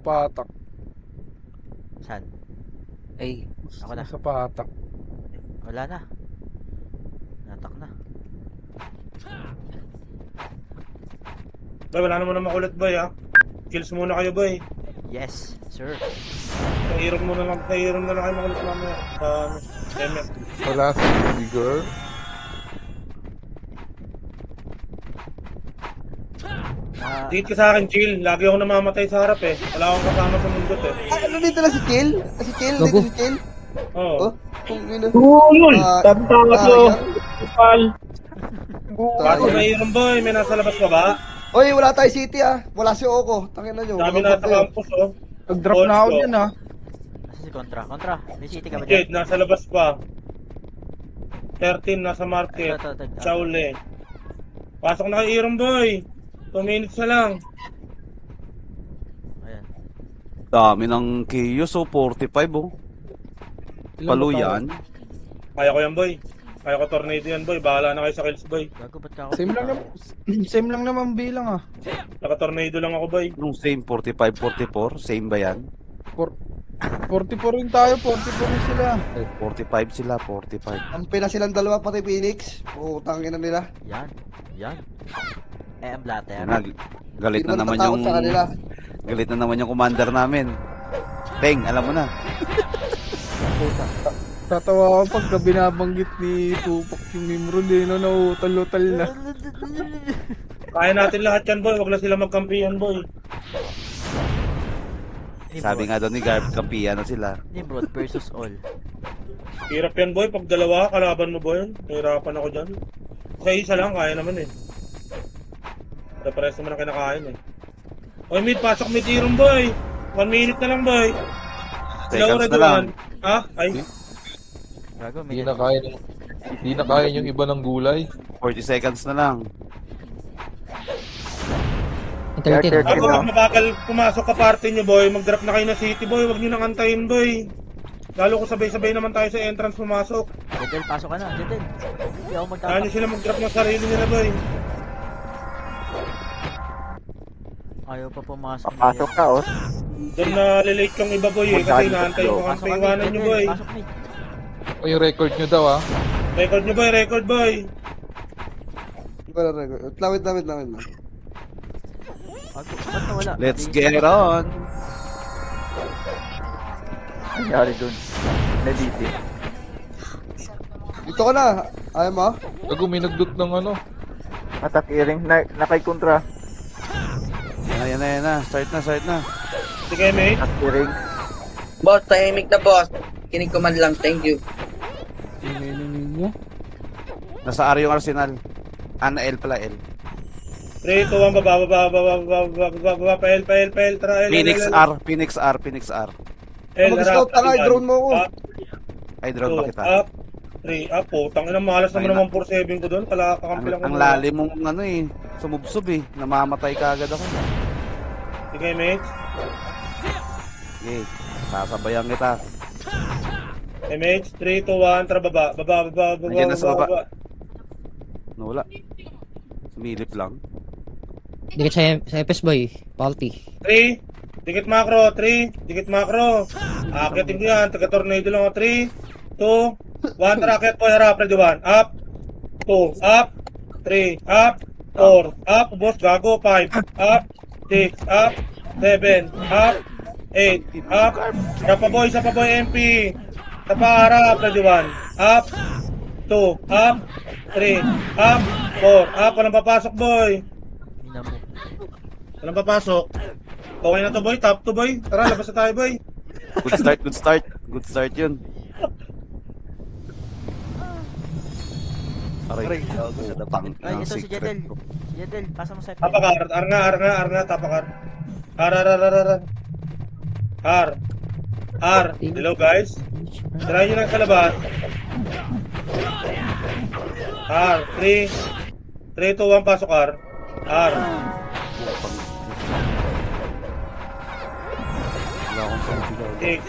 patak. Saan? Ay, Ako na. Sa patak. Wala na. Natak na. Boy, wala naman na makulit boy ha. Kills muna kayo boy. Yes, sir. Naiirom na lang kayo makulit mamaya. MF. Wala si Igor. Dikit ka sa akin, chill. Lagi ako namamatay sa harap eh. Wala akong kasama sa mundot eh. ah, ano dito na si Chill? Si Chill? Gago. Dito si Chill? Oo. Oh, kung ino. Yun! Ah, Tama ah, ko. yan. Kupal. Kaso naiirom boy, may nasa labas ka ba? Oy, wala tayo city ah. Wala si Oko. Tangin na nyo. Dami Walang nasa kayo. campus oh. Nag-drop na ako dyan ah. Nasa si Contra. Contra, may city ka ba Jade, dyan? nasa labas pa. 13, nasa market. Ito. Chaule. Pasok na kay Irom boy. 2 minutes na lang. Ayan. Dami ng Kios, so 45 oh. Paluyan. Kaya ko yan boy. Kaya ko tornado yan boy. Bahala na kayo sa kills boy. Gago, ba't ka ako? Same lang naman bilang ah. Naka-tornado lang ako boy. Nung same 45-44, same ba yan? 44 rin tayo, 44 rin sila. 45 sila, 45. Ang pila silang dalawa pati Phoenix. Tangin na nila. Yan. Ang blatter. Yan na, galit Hindi na naman natatakot yung sa kanila. galit na naman yung commander namin. Teng, alam mo na. Tatawa ako pagka binabanggit ni Tupac yung Nimrod eh, no, nautal-utal na. Kaya natin lahat yan boy. Huwag na sila magkampihan boy. Sabi nga daw ni Garb, kampiyan na sila. Nimrod versus all. Hirap yan boy. Pag dalawa, kalaban mo boy. Nahirapan ako dyan. Sa isa lang, kaya naman eh. Pares naman ang kinakain eh. Oy mid, pasok mid Irom boy. 1 minute na lang boy. Seconds na lang. Ha? Ay. Gago, may Hindi na kaya yung iba ng gulay. 40 seconds na lang. Ang 13. Ako, mabagal pumasok ka party nyo boy. Mag-drop na kayo na city boy. Huwag nyo nang antayin boy. Lalo ko sabay-sabay naman tayo sa entrance pumasok. Jedel, pasok ka na. Jedel. Hindi ako Kaya magtatak. nyo sila mag-drop ng sarili nila boy. Ayaw pa pumasok. Pasok ka, oh. Doon na lilate yung iba boy eh. Kasi inaantay ko kung Pasok ka iwanan nyo boy. Pasok mid. O yung record nyo daw ah. Record nyo boy, record boy. Wala record. Lawit lang. Gago, ba't nawala? Let's get it on. Nangyari dun. Naditi. Dito ka na. Ayaw mo? Gago, may nagdot ng ano. Attack earring. Nakay kontra. Yan na. Start na. Sige mate. Attack earring. Boss, tahimik na boss. Kinig ko man lang, thank you. Tingnan ninyo. Nasa R yung Arsenal. Ana L pala L. 3, 2, 1, baba, pael, tara, L, Phoenix L, R. L, Mag-scout ka nga, i-drone mo ako. Ay, drone ba kita? Up, 3, up, po. Tangina, malas naman naman 4-7 ko doon. Kakampi lang ko. Ang lalim mong ano eh. Sumubsob eh. Namamatay ka agad ako. Sige, mate. Okay. Sasabayan kita. MH, 3, 2, 1, tara, baba. Nandiyan na sa baba. Nawala. Sumilip lang. Dikit sa FS boy. Palti. 3, dikit macro. Akitin ko yan, taga-tornado lang ako. 3, 2, 1, tara, akit po, harap, ready 1. Up, 2, up, 3, up, 4, up, boss, gago, 5, up, 6, up, 7, up, 8, up, isa pa boy, MP. Sa paharap, ready 1. Up, 2, up, 3, up, 4, up, walang papasok boy. Ina mo. Walang papasok. Okay na to boy, top 2 boy. Tara, labas na tayo boy. Good start yun. Aray, sa datang. Ay, ito si Jedel. Jedel, pasa mo sa FS. Tapakar, arnga, tapakar. Hello guys. Try nyo lang sa labas. 3, 2, 1, pasok R. 6,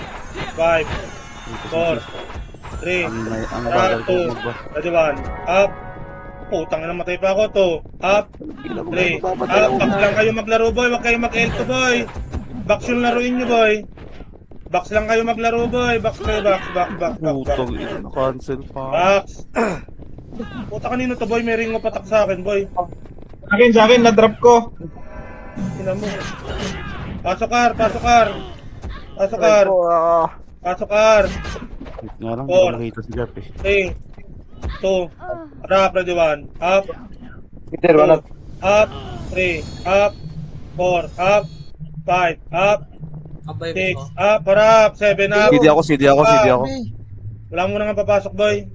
5, 4, 3, Ang bagal ko 2, magba. ready 1. Up. Putang na matay pa ako to. Up. 3, up. Back lang kayo maglaro boy. Huwag kayo mag-L2 boy. Box yung laruin nyo, boy. Box lang kayo maglaro, boy. Box kayo, box. Putang ina, cancel pa. Box. Puta kanino to, boy? May ringo patak sa akin, boy. Sa akin, na-drop ko. Ina mo. Pasok, Ar. Pasok, Ar. Pasok, Ar. Pasok, Ar. Wait nga lang, Four. hindi ko makita si Gap eh. 3, 2, harap, ready 1. Up, Peter, 2, up, 3, up, 4, up, 5, up, 6, up, harap, 7, up. CD ako. Wala mo na nga papasok, boy.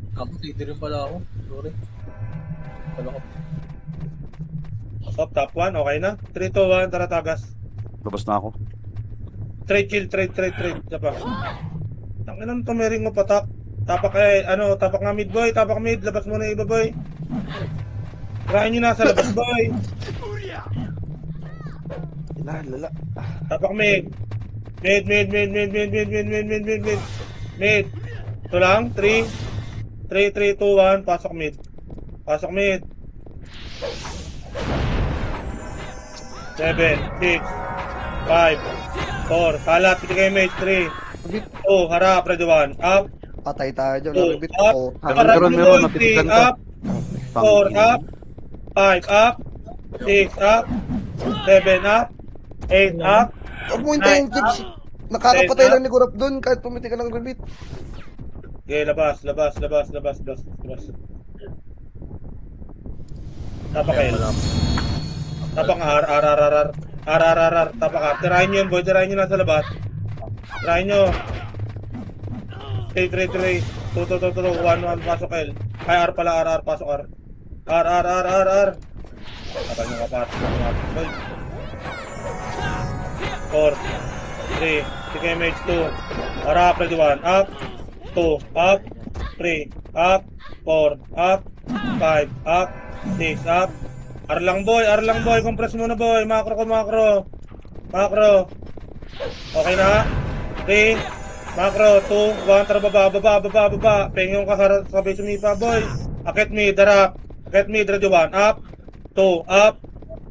Stop, top 1, okay na. 3, 2, 1, tara tagas. Labas na ako. Trade, kill, trade. Isa pa. Tanginan to, may ring mo patak. Tapak tapak nga mid, boy. Tapak mid, labas mo na iba, boy. Tirahin nyo na sa labas, boy. Lala. Tapak mid. Mid. Ito lang, 3, 2, 1, pasok mid. 7, 6, 5, 4, kalat, piti kayo mate, 3, 2, harap, ready 1, up, Patay tayo dyan. 2, Nabibit up, ko. harap, meron, 3, napitigan ka. up, 4, up, 5, up, 6, up, 7, up, 8, up, Huwag mo hintayin, Gibbs. Nakakapatay lang ni Kurap dun kahit pumiti ka ng rebit. okay, labas. Tapak kayo. Tapak nga, R. Tapak ka. Tirahin nyo yun, boy. Tirahin nyo nasa labas. Tirahin nyo. 3, 2, 1, pasok L. Ay, R pala, R, pasok R. R. Tapak nyo kapasok. Boy. 4, 3, sige, mage 2. Harap, ready 1. Up, 2, up, 3, up, 4, up, 5, up, 6, up. R lang boy, compress muna boy. Macro. Okay na? 3, macro, 2, 1, tara baba. Pengyon ka sabay sumipa boy. Akit mid, harap. Akit mid, ready 1. Up, 2, up,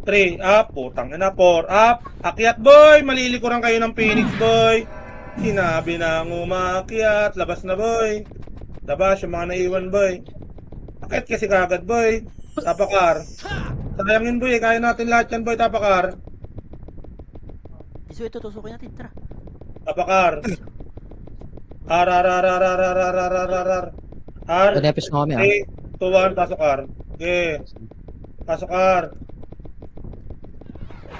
3, up. Putang ina, 4, up. Akyat boy, malilikuran kayo ng Phoenix boy. Sinabi na umakyat. Labas na boy. Labas yung mga naiwan boy. Akit kasi kagad boy. Tapakar. Sayangin boy, kaya natin lahat yan boy, tapakar. Iso ito, tusukin natin, tara. Tapakar. R. Tanepis mo kami, 3, 2, 1, pasok R. Okay. Pasok R.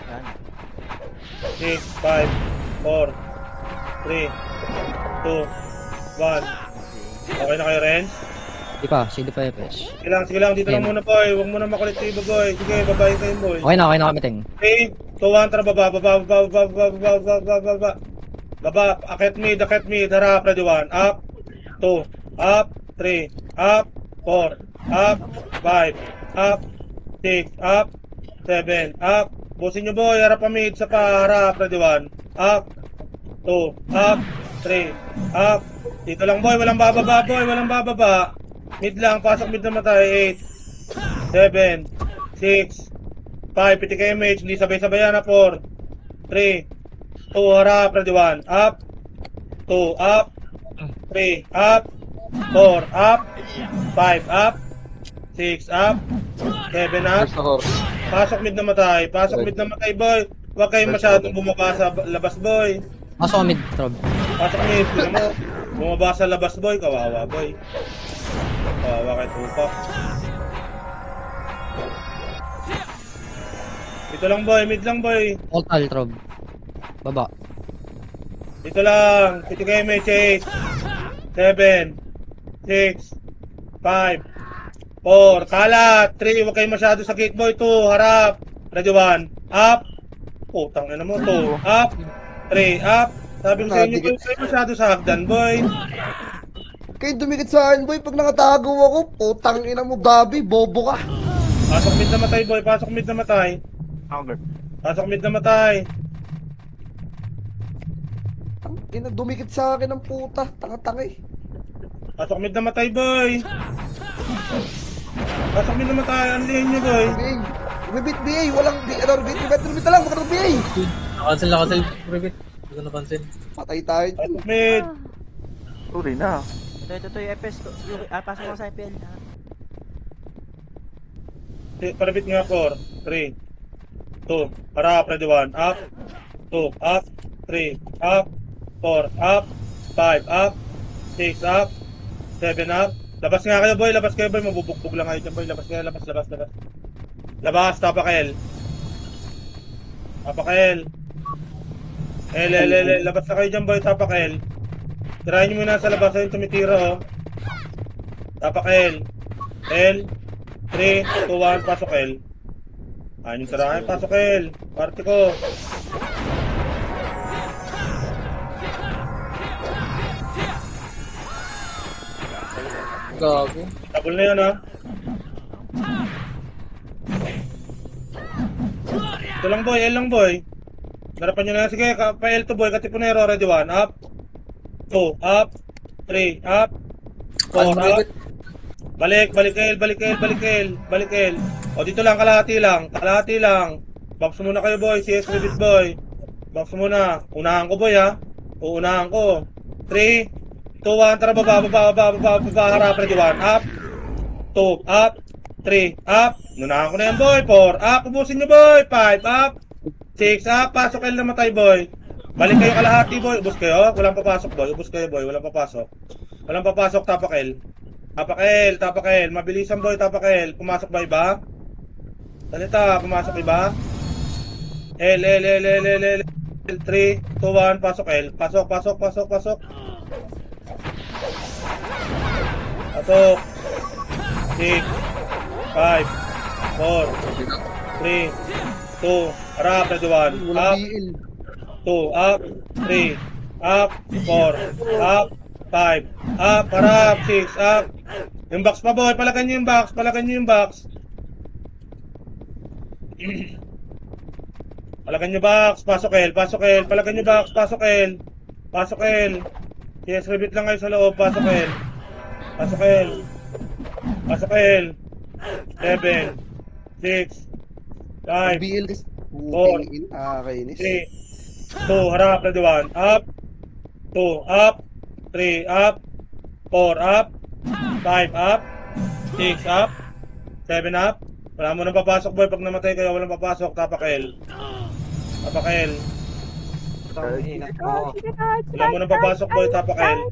Yan. 6, 5, 4, 3, 2, 1. Okay na kayo, Renz? Di pa, CD pa FS. Sige lang, dito lang muna boy. Huwag mo na makolektibo boy. Sige, babae kayo boy. Okay na kami, Ting. 3, 2, 1, tara baba. Baba, akit mid, harap, ready 1. Up, 2, up, 3, up, 4, up, 5, up, 6, up, 7, up. Busin nyo boy, harap pa mid, sa pa, harap, ready 1. Up, 2, up, 3, up. Dito lang boy, walang bababa boy, Mid lang, pasok mid na matay. 8, 7, 6, 5, piti kayo mage, hindi sabay-sabayan na. 4, 3, 2, harap, ready 1. Up, 2, up, 3, up, 4, up, 5, up, 6, up, 7, up. Pasok mid na matay boy. Huwag kayong masyadong bumaba sa labas boy. Pasok kami, Trob. Pasok mid, tignan mo. Bumaba sa labas boy, kawawa boy. Kawawa kay Tupac. Dito lang boy, mid lang boy. Altal, Trob. Baba. Dito lang, piti kayo may 8, 7, 6, 5, 4, kalat, 3, huwag kayo masyado sa gate boy, 2, harap, ready 1, up, putang ina mo, 2, up, 3, up, sabi ko sa inyo, huwag kayo masyado sa hagdan boy. Kayo dumikit sa akin, boy. Pag nakatago ako, putang ina mo, Bobby. Bobo ka. Pasok mid na matay boy, pasok mid na matay. Ang ina, dumikit sa akin ng puta. Tanga-tanga eh. Pasok mid na matay boy. Pasok mid na matay, anlihin nyo boy. BA. Rebit BA. Walang BA. Rebit na lang. Magkano BA? Nakancel, Rivit. Hindi ko napansin. Patay tayo dyan. Mid. Sorry na. Ito yung FS ko. Pasok mo sa IPL. Parabit nga 4, 3, 2, harap, ready 1, up, 2, up, 3, up, 4, up, 5, up, 6, up, 7, up. Labas nga kayo boy, mabubugbog lang kayo dyan boy, labas. Labas, tapakel. Labas na kayo dyan boy, tapakel. Tirahin nyo muna sa labas, ayun tumitira oh. Tapakel. L, 3, 2, 1, pasok L. Ayun yung tirahin, pasok L. Party ko. Gago. Double na yun ha. Ito lang boy, L lang boy. Narapan nyo na yan. Sige, pa L to boy, Katipunero, ready 1, up. 2, up. 3, up. 4, up. Balik L. O dito lang, kalahati lang. Box muna kayo boy, CS Rivit boy. Box muna. Unahan ko boy ha. Uunahan ko. 3, 2, 1, tara baba, harap, ready 1, up. 2, up. 3, up. Unahan ko na yan boy. 4, up. Ubusin nyo boy. 5, up. 6, up. Pasok L na matay boy. Balik kayo kalahati boy. Ubus kayo. Walang papasok boy. Ubus kayo boy. Walang papasok. Tapak L. Tapak L. Mabilisan boy, tapak L. Pumasok ba iba? Salita, pumasok iba? L. 3, 2, 1, pasok L. Pasok. Pasok. 6, 5, 4, 3, 2, harap, ready 1, up, 2, up, 3, up, 4, up, 5, up, harap, 6, up. Yung box pa boy, palagan nyo yung box. Palagan nyo box, pasok L. Palagan nyo box, pasok L. Yes, Rivit lang kayo sa loob, pasok L. 7, 6, 5, BL kasi. 4, Nakakainis. 3, 2, harap, ready 1, up, 2, up, 3, up, 4, up, 5, up, 6, up, 7, up. Wala mo nang papasok boy, pag namatay kayo, walang papasok, tapak L. Wala mo nang papasok boy, tapak L.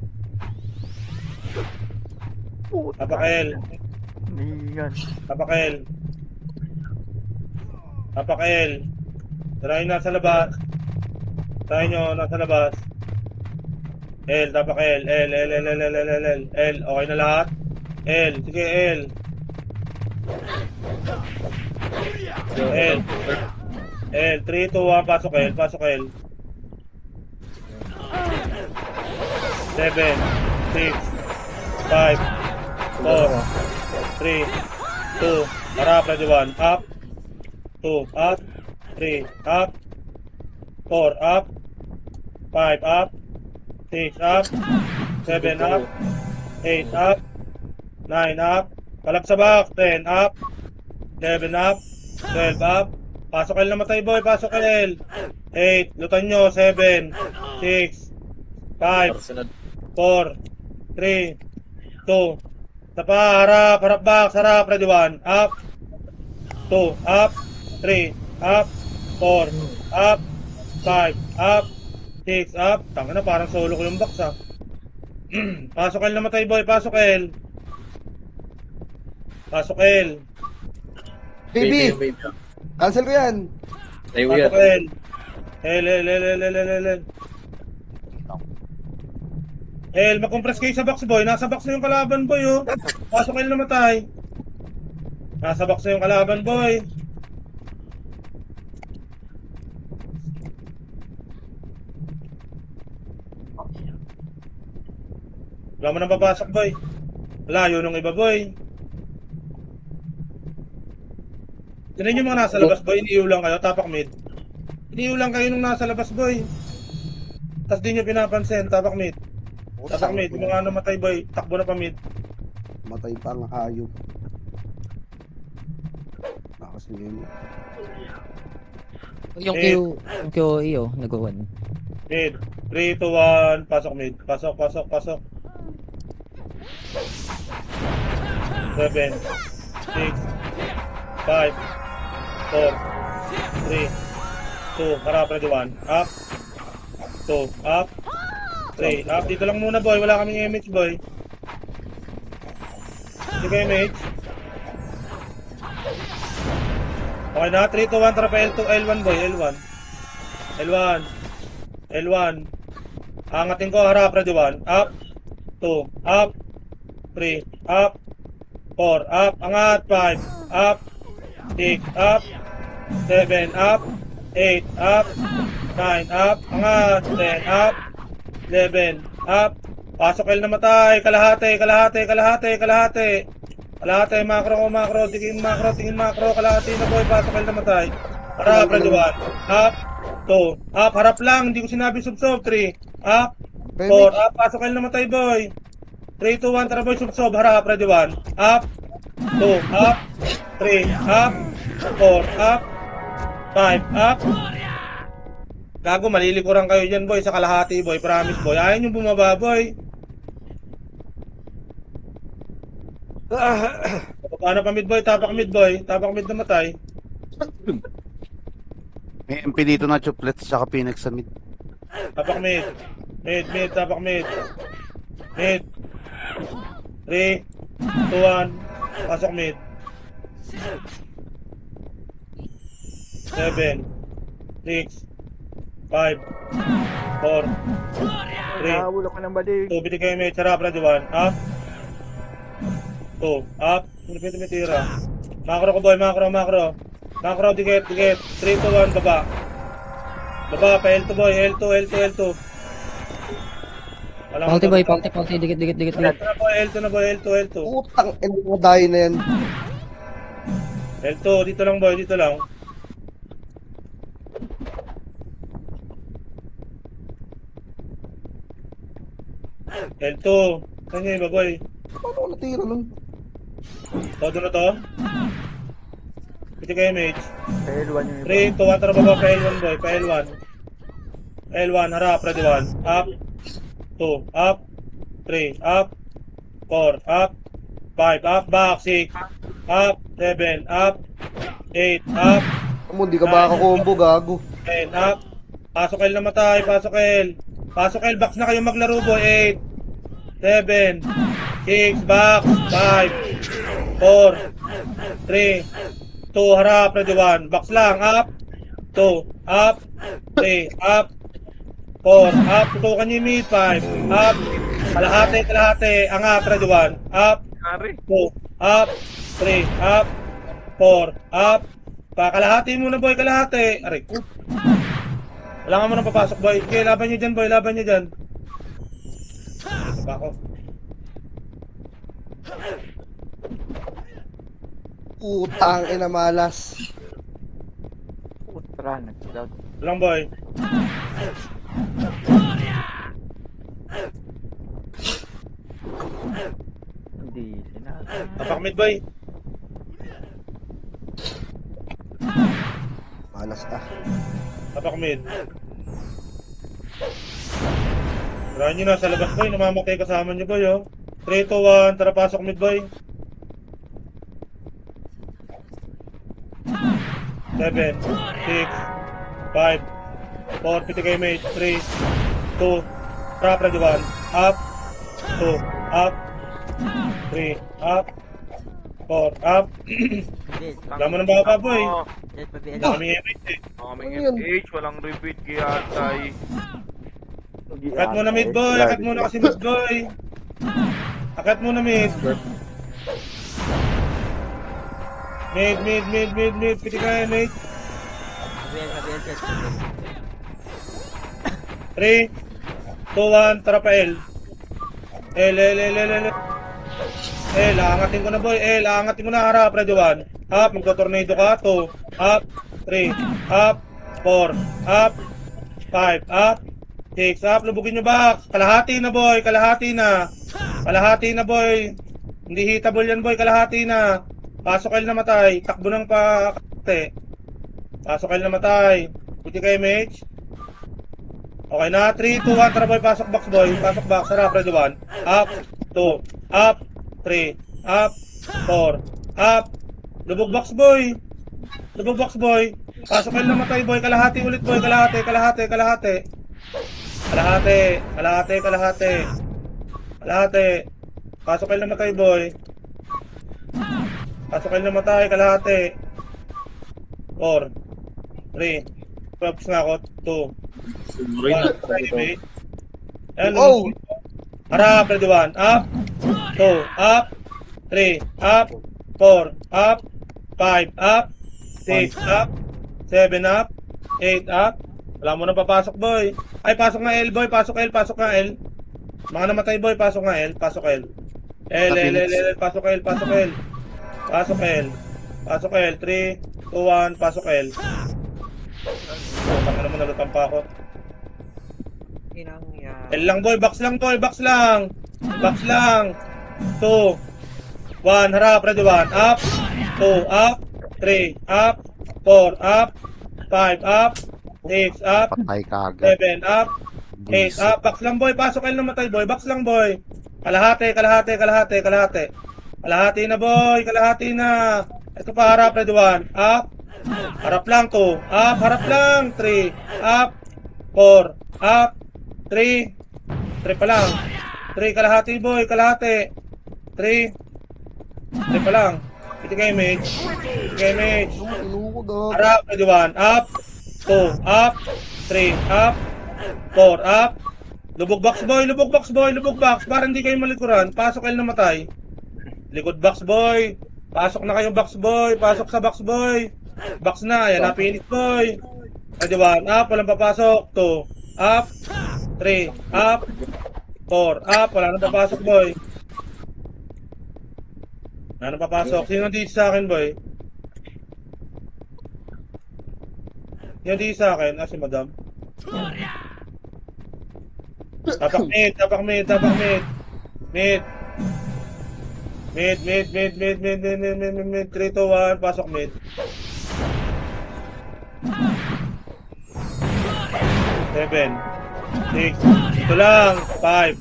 Tapak L. Tirahin nasa labas. Tirahin nyo, nasa labas. L, tapak L. L. Okay na lahat? L, sige L. L, 3, 2, 1, pasok L. 7, 6, 5, 4, 3, 2, harap, ready 1, up, 2, up, 3, up, 4, up, 5, up, 6, up, 7, up, 8, up, 9, up, kalap sa box, 10, up, 11, up, 12, up, pasok L na matay boy, pasok L, 8, lutan nyo, 7, 6, 5, 4, 3, 2, tapa, harap box, harap, ready 1, up, 2, up, 3, up, 4, up, 5, up, 6, up, tanga na parang solo ko yung box ha. Pasok L na matay boy, pasok L. Baby! Cancel ko yan. Pasok L. L, makompress kayo sa box boy. Nasa box na yung kalaban boy oh. Pasok L na matay. Nasa box na yung kalaban boy. Wala mo nang papasok boy. Layo nung iba boy. Tinan nyo mga nasa labas boy, iniiw lang kayo, tapak mid. Iniiw lang kayo nung nasa labas boy. Tapos di nyo pinapansin, tapak mid. Yung mga namatay boy, takbo na pa mid. Matay pa ang hayop. Lakas niya yun. Yung Mid. Yung QE oh, nag-1. Mid. 3, 2, 1. Pasok mid. Pasok. 7, 6, 5, 4, 3, 2, harap, ready, 1. Up. 2, up. 3, up. Dito lang muna, boy. Wala kaming image, boy. Hindi ka image. Okay na, 3, 2, 1. Tara pa L2, L1, boy. L1. Angatin ko, harap, ready, 1. Up. 2, up. 3, up. 4, up. Angat, 5, up. 6, up. 7, up. 8, up. 9, up. Angat. 10, up. 11, up. Pasok L namatay. Kalahati. Macro. Tingin macro. Kalahati na, boy. Pasok L namatay. Harap, ready, 1. Up. 2, up. Harap lang. Hindi ko sinabi sub-sub. 3, up. 4, up. Pasok L namatay, boy. 3, 2, 1. Tara, boy. Sub-sub. Harap, ready, 1. Up. 2, up. 3, up. 4, up. 5, up. Gago, malilikuran kayo dyan, boy, sa kalahati, boy. Promise, boy. Ayaw nyo bumaba, boy. Paano pa mid, boy? Tapak mid namatay. May MP dito na chuplets tsaka Phoenix sa mid. Tapak mid. Tapak mid. Mid. 3, 2, 1. Pasok mid. 7, 6, 5, 4, 3, Nakahulog ka ng badig. 2, bitig kayo may charap, ready, 1, up, 2, up, tumitira, macro ko, boy, macro, dikit, 3, 2, 1, baba, pa L2, boy, L2, Palti boy, dikit. L2 na, boy, L2, Putang ina mo dahil na yan. L2, dito lang, boy, L2, saan yung iba, boy? Paano ko natira nun? Todo na to? Piti kayo, mage. L1 yung iba. 3, 2, 1, tara baba, pa L1, boy, pa L1. L1, harap, ready, 1. Up. 2, up. 3, up. 4, up. 5, up, back. 6, up. 7, up. 8, up. Amo, di ka makakombo, gago. 10, up. Pasok L namatay, pasok L, box na kayo maglaro, boy. 8, 7, 6, box. 5, 4, 3, 2, harap, ready, 1. Box lang, up. 2, up. 3, up. 4, up. Tutukan nyo yung mid. 5, up. Kalahati. Angat, ready, 1. Up. 2, up. 3, up. 4, up. Kalahati muna, boy, kalahati. Aray ko. Wala ka mo nang papasok, boy. Okay, laban nyo dyan, boy. Ito pa ako. Putang ina malas. Putra, nag-loud. Lang, boy. Hindi sinabi. Tapak mid, boy. Malas ka. Tapak mid. Tirahan nyo na sa labas, boy. Namamatay kasama nyo, boy, oh. 3, 2, 1. Tara, pasok mid, boy. 7, 6, 5, 4, piti kayo, mate. 3, 2, trap, ready, 1. Up. 2, up. 3, up. 4, up. Wala mo ng baba, boy. Wala kaming image, eh. Ano yun? Walang repeat kaya atay. Akat mo na mid, boy. Akat mo na kasi mid, boy. Akat mo na mid. Mid. Piti kayo, mid. 3, 2, 1, tara pa L. L. Aangatin ko na, boy. Aangatin ko na, harap, ready, 1. Up, magto-tornado ka. 2, up. 3, up. 4, up. 5, up. 6, up. Lubugin nyo box. Kalahati na, boy. Kalahati na, boy. Hindi hitable yan, boy. Kalahati na. Pasok L namatay. Takbo ng pa. Pasok L namatay. PTK image. Okay na, 3, 2, 1, tara boy, pasok box boy, pasok box, harap, ready 1, up, 2, up, 3, up, 4, up, lubog box boy, pasok kayo namatay boy, kalahati ulit boy, kalahati, pasok kayo namatay boy, kalahati, 4, 3, props nga ako, 2, 1, ready, ayan, Oh! harap, ready 1, up, 2, up, 3, up, 4, up, 5, up, 6, up, 7, up, 8, up, wala mo na papasok boy, ay pasok nga L boy, pasok L, mga namatay boy, pasok nga L, pasok L, pasok L, 3, 2, 1, pasok L, tanga naman nalutang pa ako. L lang boy, box lang. 2, 1, harap, ready 1, up, 2, up, 3, up, 4, up, 5, up, 6, up, Patay ka agad. 7, up, 8, up, box lang boy, pasok kayo namatay boy, box lang boy, kalahati na boy, kalahati na, ito pa harap, ready 1, up, harap lang 2, up, harap lang, 3, up, 4, up, 3 pa lang, 3 kalahati boy, 3 pa lang, PTK image, Inuko daw. harap, ready 1, up, 2, up, 3, up, 4, up, lubog box, para hindi kayo malikuran, pasok kayo namatay, likod box boy, pasok na kayo box boy, pasok sa box boy, box na, yan na finish boy, ready 1, up, walang papasok, 2, up, 3, up, 4, up, wala nang papasok boy, wala nang papasok, sino dito sa akin boy? Sino dito sa akin? Si madam. Tapak mid. Mid. 3, 2, 1, pasok mid. 7, 6, ito lang, 5,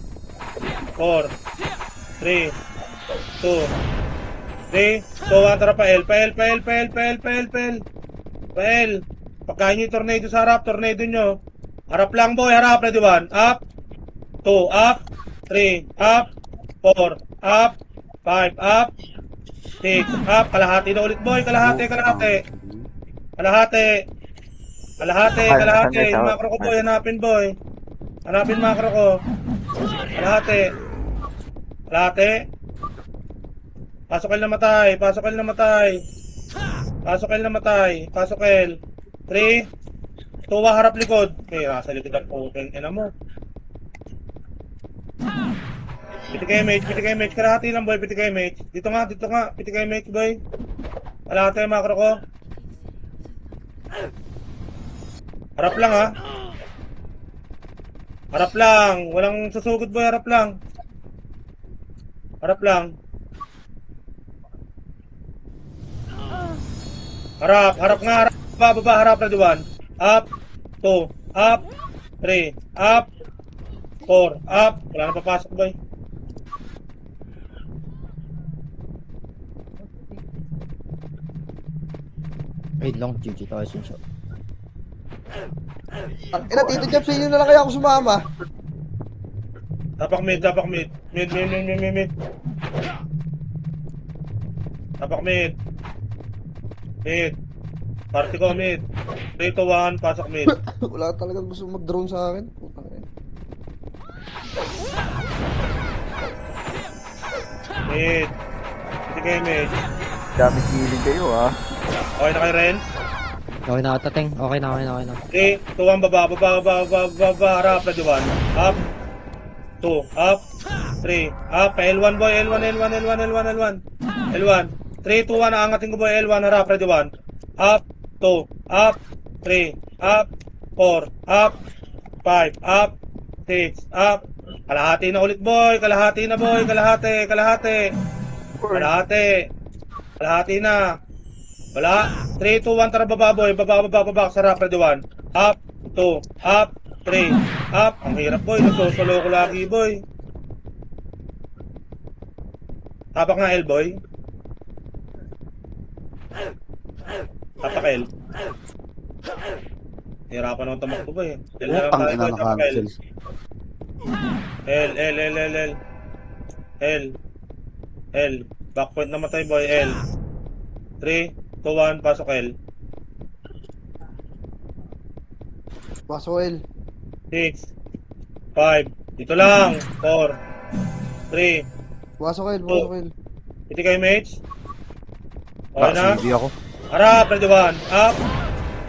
4, 3, 2, 1, tara pa L. Pagkain nyo yung tornado sa harap, tornado nyo. Harap lang boy, harap, ready 1, up, 2, up, 3, up, 4, up, 5, up, 6, up, kalahati na ulit boy, kalahati. Makro ko boy, hanapin makro ko. Kalahati. Pasok L namatay. Pasok L. 3, 2, harap likod. Nasa likod ang puteng ina mo. PTK image, kalahati lang boy, PTK image. Dito nga, PTK image boy. Kalahati makro ko. Harap lang ha. Walang susugod boy, harap lang. Harap, baba, harap, ready 1, up, 2, up, 3, up, 4, up, wala na papasok boy. Wait lang, GG tayo siya. Ina, Tito Jeff, sa inyo na lang kaya ako sumama. Tapak mid. Tapak mid. Party ko mid. 3, 2, 1, pasok mid. Wala talagang gusto mag-drone sa akin. Putang ina. Mid. Hindi kayo mid. Dami healing kayo ah. Okay na kayo rin? Okay na, tateng. Okay na. 3, 2, 1, baba, harap, ready 1, up, 2, up, 3, up, L1 boy, L1, 3, 2, 1, aangatin ko boy, L1, harap, ready 1, up, 2, up, 3, up, 4, up, 5, up, 6, up, kalahati na ulit boy, kalahati na, wala, 3, 2, 1, tara baba boy, baba, sarap, ready 1, up, 2, up, 3, up. Ang hirap boy, nagsosolo ko lagi boy. Tapak nga L boy. Tapak L. Hirapan ako tumakbo boy. L na lang Putang tayo ina boy, na tapak L. cancel. L. L. Backpoint namatay boy, L. 3, 2, 1, pasok L. Pasok L. 6, 5, dito lang, 4, 3, Pasok L. Pasok L. hindi kayo mates? Okay na? Hindi ako. Harap, ready 1, up,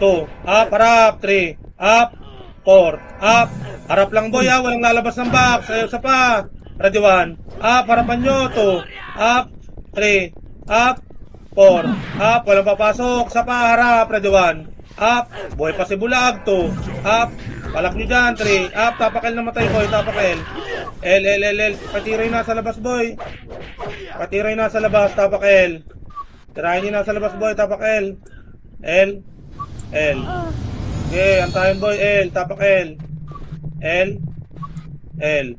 2, up, harap, 3, up, 4, up, harap lang boy ha, walang lalabas ng box, ayaw sa pa, ready 1, up, harapan nyo, 2, up, 3, up, 4, up, walang papasok, sa pa, harap, ready 1, up, buhay pa si Bulag, 2, up, palak nyo dyan, 3, up, tapakil na matay boy, tapakil, L, patiray na sa labas boy, patiray na sa labas, tapakil, tirahin nyo na sa labas boy, tapakil, L, okay, antayin boy, L, tapakil, L, okay,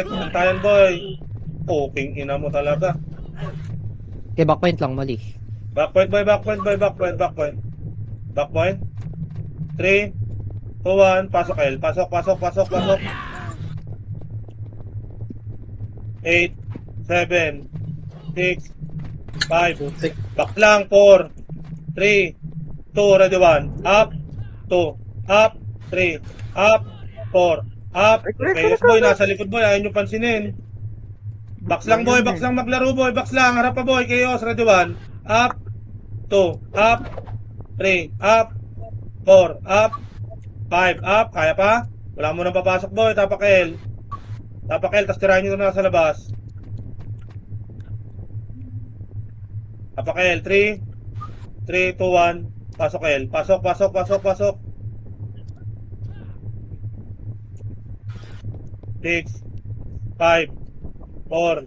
antayin boy, poking ina mo talaga. Okay, backpoint lang, mali. Backpoint boy, backpoint. Backpoint. 3, 2, 1, pasok L. Pasok. 8, 7, 6, 5, back lang, 4, 3, 2, ready 1, up, 2, up, 3, up, 4, up. Okay, yes boy, nasa likod boy, ayaw nyo pansinin. Box lang boy, box lang maglaro boy, box lang, harap pa boy, chaos, ready 1, up, 2, up, 3, up, 4, up, 5, up, kaya pa? Wala mo nang papasok boy, tapak L, tas tirahin nyo na sa labas. Tapak L, 3, 2, 1, pasok L, pasok. 6, 5, 4,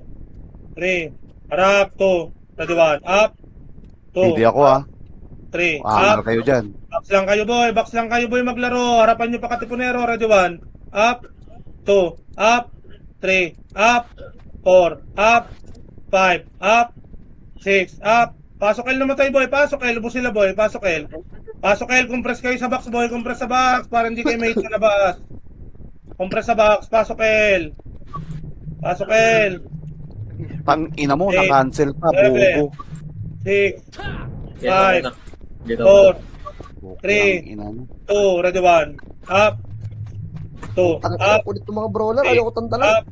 3, harap, 2, ready 1, up, 2, Hindi ako ah. 3, Aangal up, kayo dyan. box lang kayo boy maglaro, harapan nyo pa katipunero, ready 1, up, 2, up, 3, up, 4, up, 5, up, 6, up, pasok L namatay boy, pasok L, ubos sila boy, pasok L, compress kayo sa box boy, compress sa box, para hindi kayo mate sa labas, compress sa box, pasok L, Tang ina mo, Eight, na-cancel pa, 7, bobo. 6, Dito 5, na. Dito 4, 3, Tang ina mo. 2, ready 1, up, 2, Ang up, ulit ng mga brawler. Ayoko tantalan. up,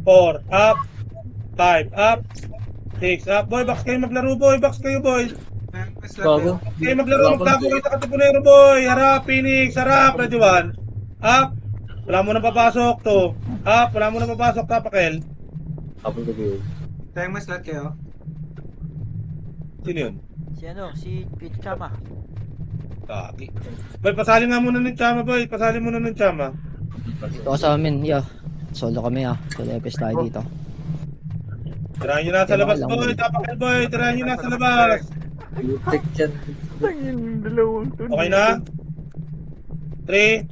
4, up, 5, up, 6, up, boy, box kayo maglaro boy, box kayo boy, Bago. kayo maglaro, magtago kayo sa katipunero boy, harap, Phoenix, harap, ready 1, up, wala mo nang papasok, 2, up, wala mo nang papasok, tapakil, Habol ko kayo. sino yun? Si Chama. Kaki. Boy, pasali nga muna ng Chama boy, pasali muna ng Chama. Ito ka sa amin, yeah. Solo kami ah. Solo FS tayo dito. Tirahin nyo na sa labas boy, tapakil boy, tirahin nyo na sa labas. Check yan. Okay na? 3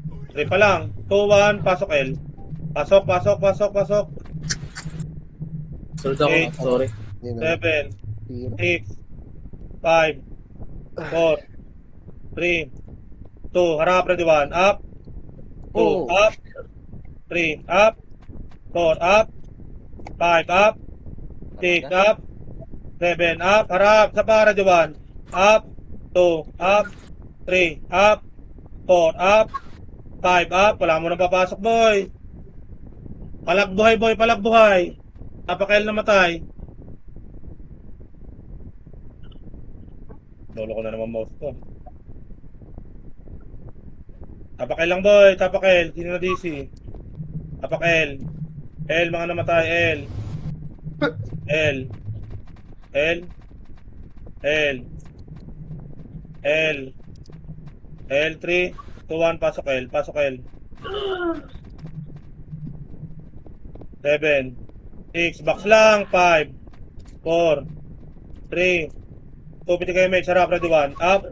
pa lang. 2, 1, pasok L. Pasok. Sold ako. Eight. Sorry. 7, Tira. 6, 5, 4, 3, 2, harap, ready 1, up, 2, up, 3, up, 4, up, 5, up, 6, up, 7, up, harap, sa para, ready 1, up, 2, up, 3, up, 4, up, 5, up, wala mo nang papasok boy. Palagbuhay boy, palagbuhay. Tapakail na matay. Lolo ko na naman mouse ko. Tapakail lang boy, tapakail. Sino na DC? Tapakail. L, mga namatay, L. L. L. L. L. L, 3, 2, 1, pasok L, pasok L. 7, 6, box lang, 5, 4, 3, 2, piti kayo mate, sarap, ready 1, up,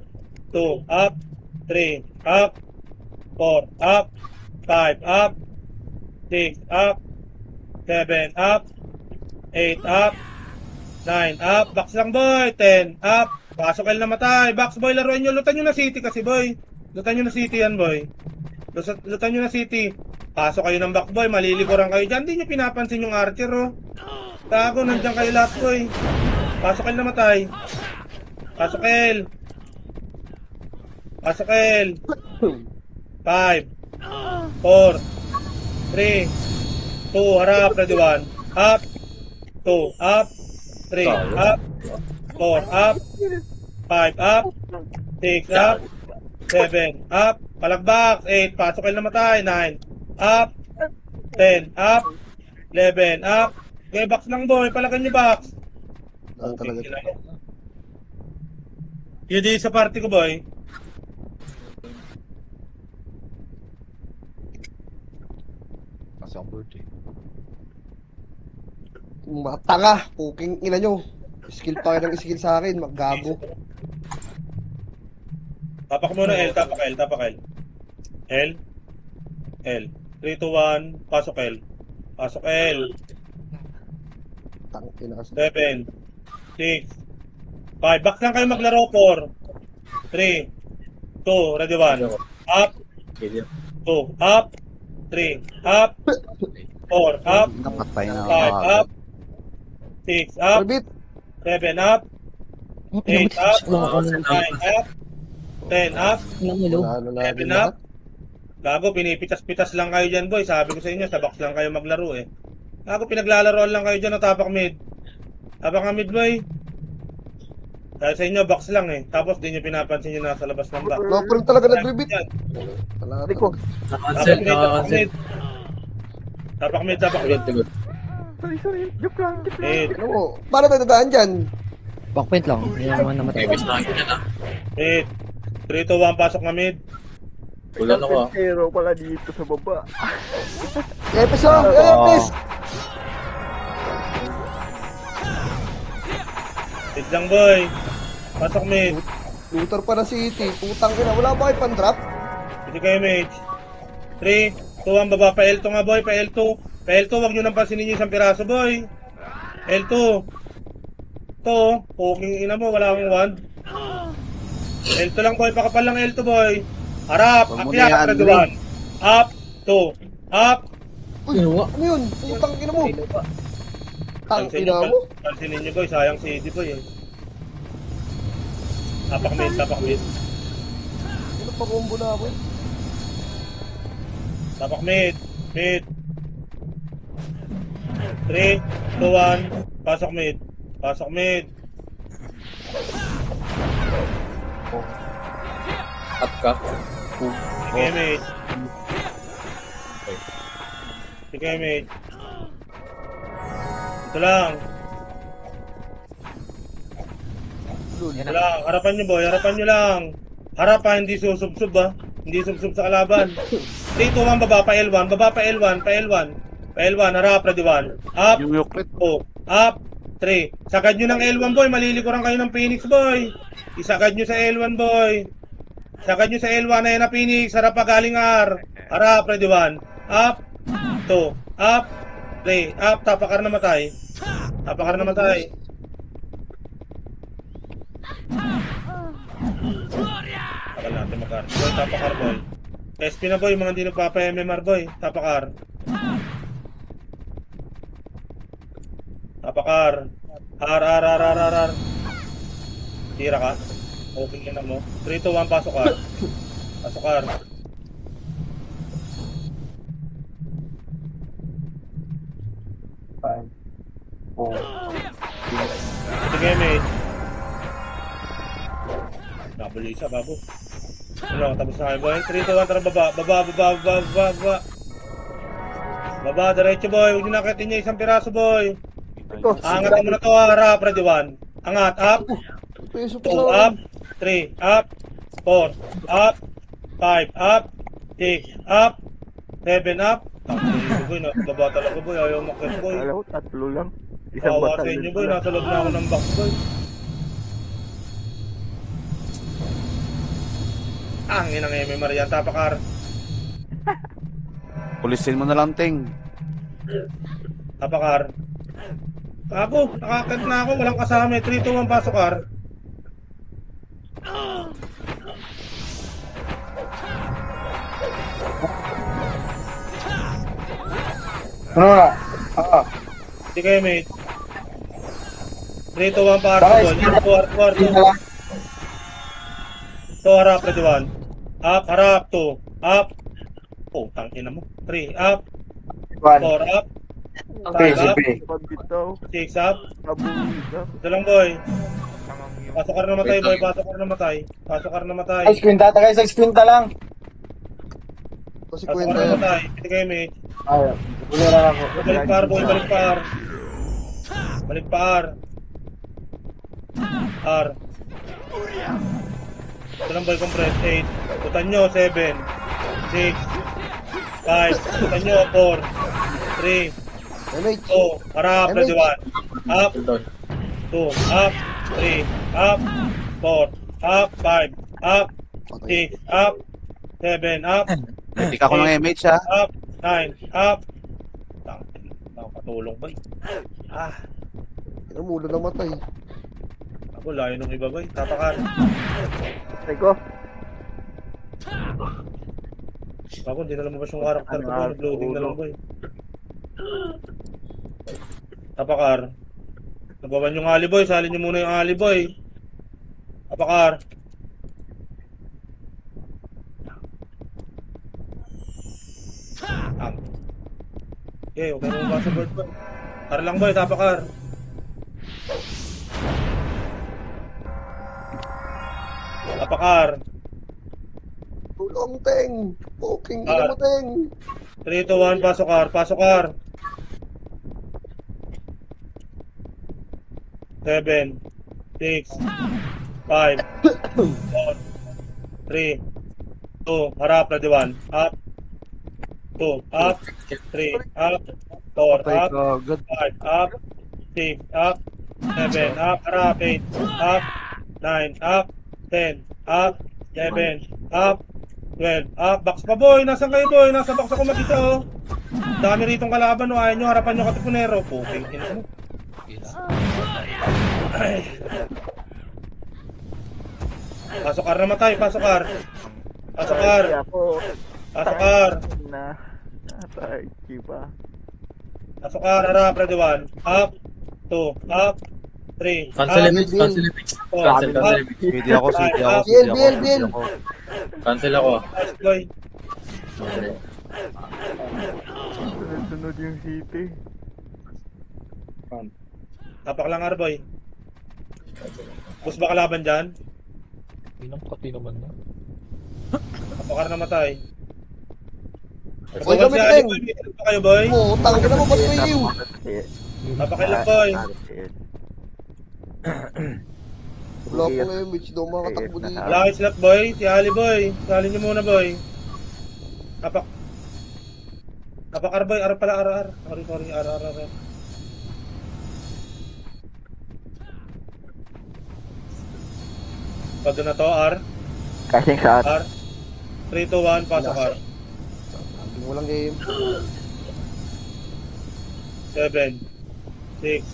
2, up, 3, up, 4, up, 5, up, 6, up, 7, up, 8, up, 9, up, box lang boy, 10, up, pasok L na matay, box boy, laruin nyo, lutan nyo na city kasi boy, lutan nyo na city yan boy, lutan nyo na city, pasok kayo ng back boy, malilikuran kayo dyan, di nyo pinapansin yung archer oh, tago, nandyan kayo lahat boy, pasok L na matay, pasok L, pasok L, 5, 4, 3, 2, harap, ready 1, up, 2, up, 3, up, 4, up, 5, up, 6, up, 7, up, palagbak, 8, pasok kayo na matay, 9, up, 10, up, 11, up, okay, box lang boy, palagan nyo box. Talaga. Yun din sa party ko boy. Mga tanga, puking ina nyo. Skill pa kayo ng skill sa akin, maggago. Tapak muna L, tapak L, tapak L. L. L. 3, 2, 1, pasok L. Pasok L. Tang ina kasi. 7, 6, 5. Back lang kayo maglaro. 4, 3, 2, ready 1. Up, Ganyan. 2, up, 3, up, 4, up, Napatay na 5, up, 6, up, Orbit. 7, up, 8, up, 9, up, 10, up, Wala na 7 up. Gago, pinipitas-pitas lang kayo dyan, boy. Sabi ko sa inyo, sa box lang kayo maglaro eh. Gago, pinaglalaroan lang kayo dyan, tapak mid. Tapak ka mid, boy. Dahil sa inyo, box lang eh. Tapos di nyo pinapansin nyo nasa labas ng box. No, pero talaga nag-rebit. Yan. Wala Hindi ko. Naka-cancel, Tapak mid, tapak naka-cancel. mid. Tapak mid, tapak mid. Good. Sorry. Joke lang. Mid, Ano mo? Paano tayo dadaan dyan? Backpoint lang. Hindi naman namatay. May miss na kita na. mid. 3, 2, 1, pasok na mid. Ulan ako ah. Hero pala dito sa baba. Epis oh! Epis! Mid lang, boy. Pasok mid. Looter pa na city. Putang ina. Wala ba kayo pan-drop? Hindi kayo mage. 3, 2, 1, baba. Pa L2 nga, boy. Pa L2. Pa L2, wag nyo nang pansinin nyo isang piraso, boy. L2. Ito, poking ina mo. Wala akong wand. L2 lang, boy. Pakapal lang L2, boy. Harap. Huwag mo Akyat. na yan, Ready Ray. 1. Up. 2. Up. Uy, ano yun? Putang ina mo. Tang ina mo. Pansinin nyo, boy. Sayang si Eddie, boy. Eh. Tapak mid, tapak mid. Ano pa combo na ako eh? Tapak mid. Mid. 3, 2, 1. Pasok mid. Pasok mid. Up ka. Sige, mid. Sige, mid. Ito lang. Ito lang. Harapan nyo, boy. Harapan nyo lang. Harap ha, hindi susub-sub ha. Hindi sub-sub sa kalaban. 3, 2, 1, baba pa L1. Baba pa L1. Pa L1. Pa L1. Harap, ready 1. Up. 2. Up. 3. Sagad nyo ng L1, boy. Malilikuran kayo ng Phoenix, boy. Isagad nyo sa L1, boy. Sagad nyo sa L1 na yan na Phoenix. Harap pa galing R. Harap, ready 1. Up. 2. Up. 3. Up. Tapakar na matay. Tapakar na matay. Takal natin mag-R. Boy, tapakar, boy. SP na, boy. Mga hindi nagpapa-MMR, boy. Tapakar. Tapakar. R. Tira ka. Okay na mo. 3, 2, 1, pasok ka. Pasok ka. Sige, mate. Nabuli isa, babo. Ano, tapos na kayo, boy. 3, 2, 1, tara, baba. Baba. Baba, diretso, boy. Huwag nyo nakitin niya isang piraso, boy. Angatin mo na to, harap. Ready, 1. Angat, up. Peso pa 2, sa up. 3, up. 4, up. 5, up. 6, up. 7, up. Tangin, boy. Baba talaga, boy. Ayaw makit, boy. Alam ko, tatlo lang. Isang Kawa sa batalyon inyo, boy. pala. Nasa loob na ako ng box, boy. Ang inang MMR yan, tapakar. Pulisin mo na lang, Ting. Tapakar. Ako, nakakit na ako, walang kasama. 3, 2, 1, pasok, Ar. Hindi kayo, mate. 3, 2, 1, pasok. To, harap, ready, 1. Up, harap, 2. Up. Oh, tangina mo. 3, up. 4, up. 5, up. 6, up. Ito lang, boy. Pasok ka na namatay, boy. Pasok ka na namatay. Pasok ka na namatay. Kasi Pasok ka kwenta na yan. namatay. Hindi kayo, mate. Balik par, boy. Balik par. Balik par. R. Ito lang, boy. Compress. 8. Tutan nyo. 7. 6. 5. Tutan nyo. 4. 3. MH. 2. Harap. Ready, 1. Up. Doon. 2. Up. 3. Up. 4. Up. 5. Up. 6. Up. 7. Up. Ready ka ko ng MH, ha? Up. 9. Up. Nakapatulong ba? Ang ulo namatay. Ako, layo nung iba ba? Tapakan. Teko. Ako, hindi na lumabas yung karakter ko ba? Nag-loading na lang ba? Tapakar. Nagawan yung aliboy. Salin nyo muna yung aliboy. Tapakar. Okay, huwag na lumabas sa board boy. Tara lang boy, tapakar. Tapakar. Tulong, Teng. Fucking ina mo, Teng. 3, 2, 1, pasokar, pasokar. 7, 6, 5, 4, 3, 2, harap, ready 1, up, 2, up, 3, up, 4, Patay up, ka agad. 5, up, 6, up, 7, up, harap, 8, up, 9, up, 10, up, 11, up, 12, up, box pa boy, nasan kayo boy, nasa box ako mag-isa oh. Dami ritong kalaban oh, ayaw nyo, harapan nyo katipunero, puking ina mo. Ay. Pasokar namatay, pasokar. Pasokar. Pasokar. Na. Natay, kiba. Pasokar, harap, ready 1. Up, 2, up, 3, Cancel up, image, cancel image. 4, Cancel, cancel up, image. Swede ako, swede ako, Bill, swede ako, Bill, swede Bill. ako. Cancel ako. boy. Sunod yung city. Tapak lang, Arboy. Bus ba kalaban dyan? Inang pati naman na. Pasokar namatay. Boy, Nagawan kami, si Teng. Ali, boy. May pa kayo, boy. Oh, tangin na mo, ba't kayo? Tapakilang, boy. Wala po nga MH. Daw makatakbo dito. Lucky slot, boy. Si Ali, boy. Sali nyo muna, boy. Tapak. Tapakar, boy. Ar pala, ar. Sorry, ar. Pag na to, R. Kasing sa R. 3, 2, 1, pasok R. Hindi mo lang game. 7, 6,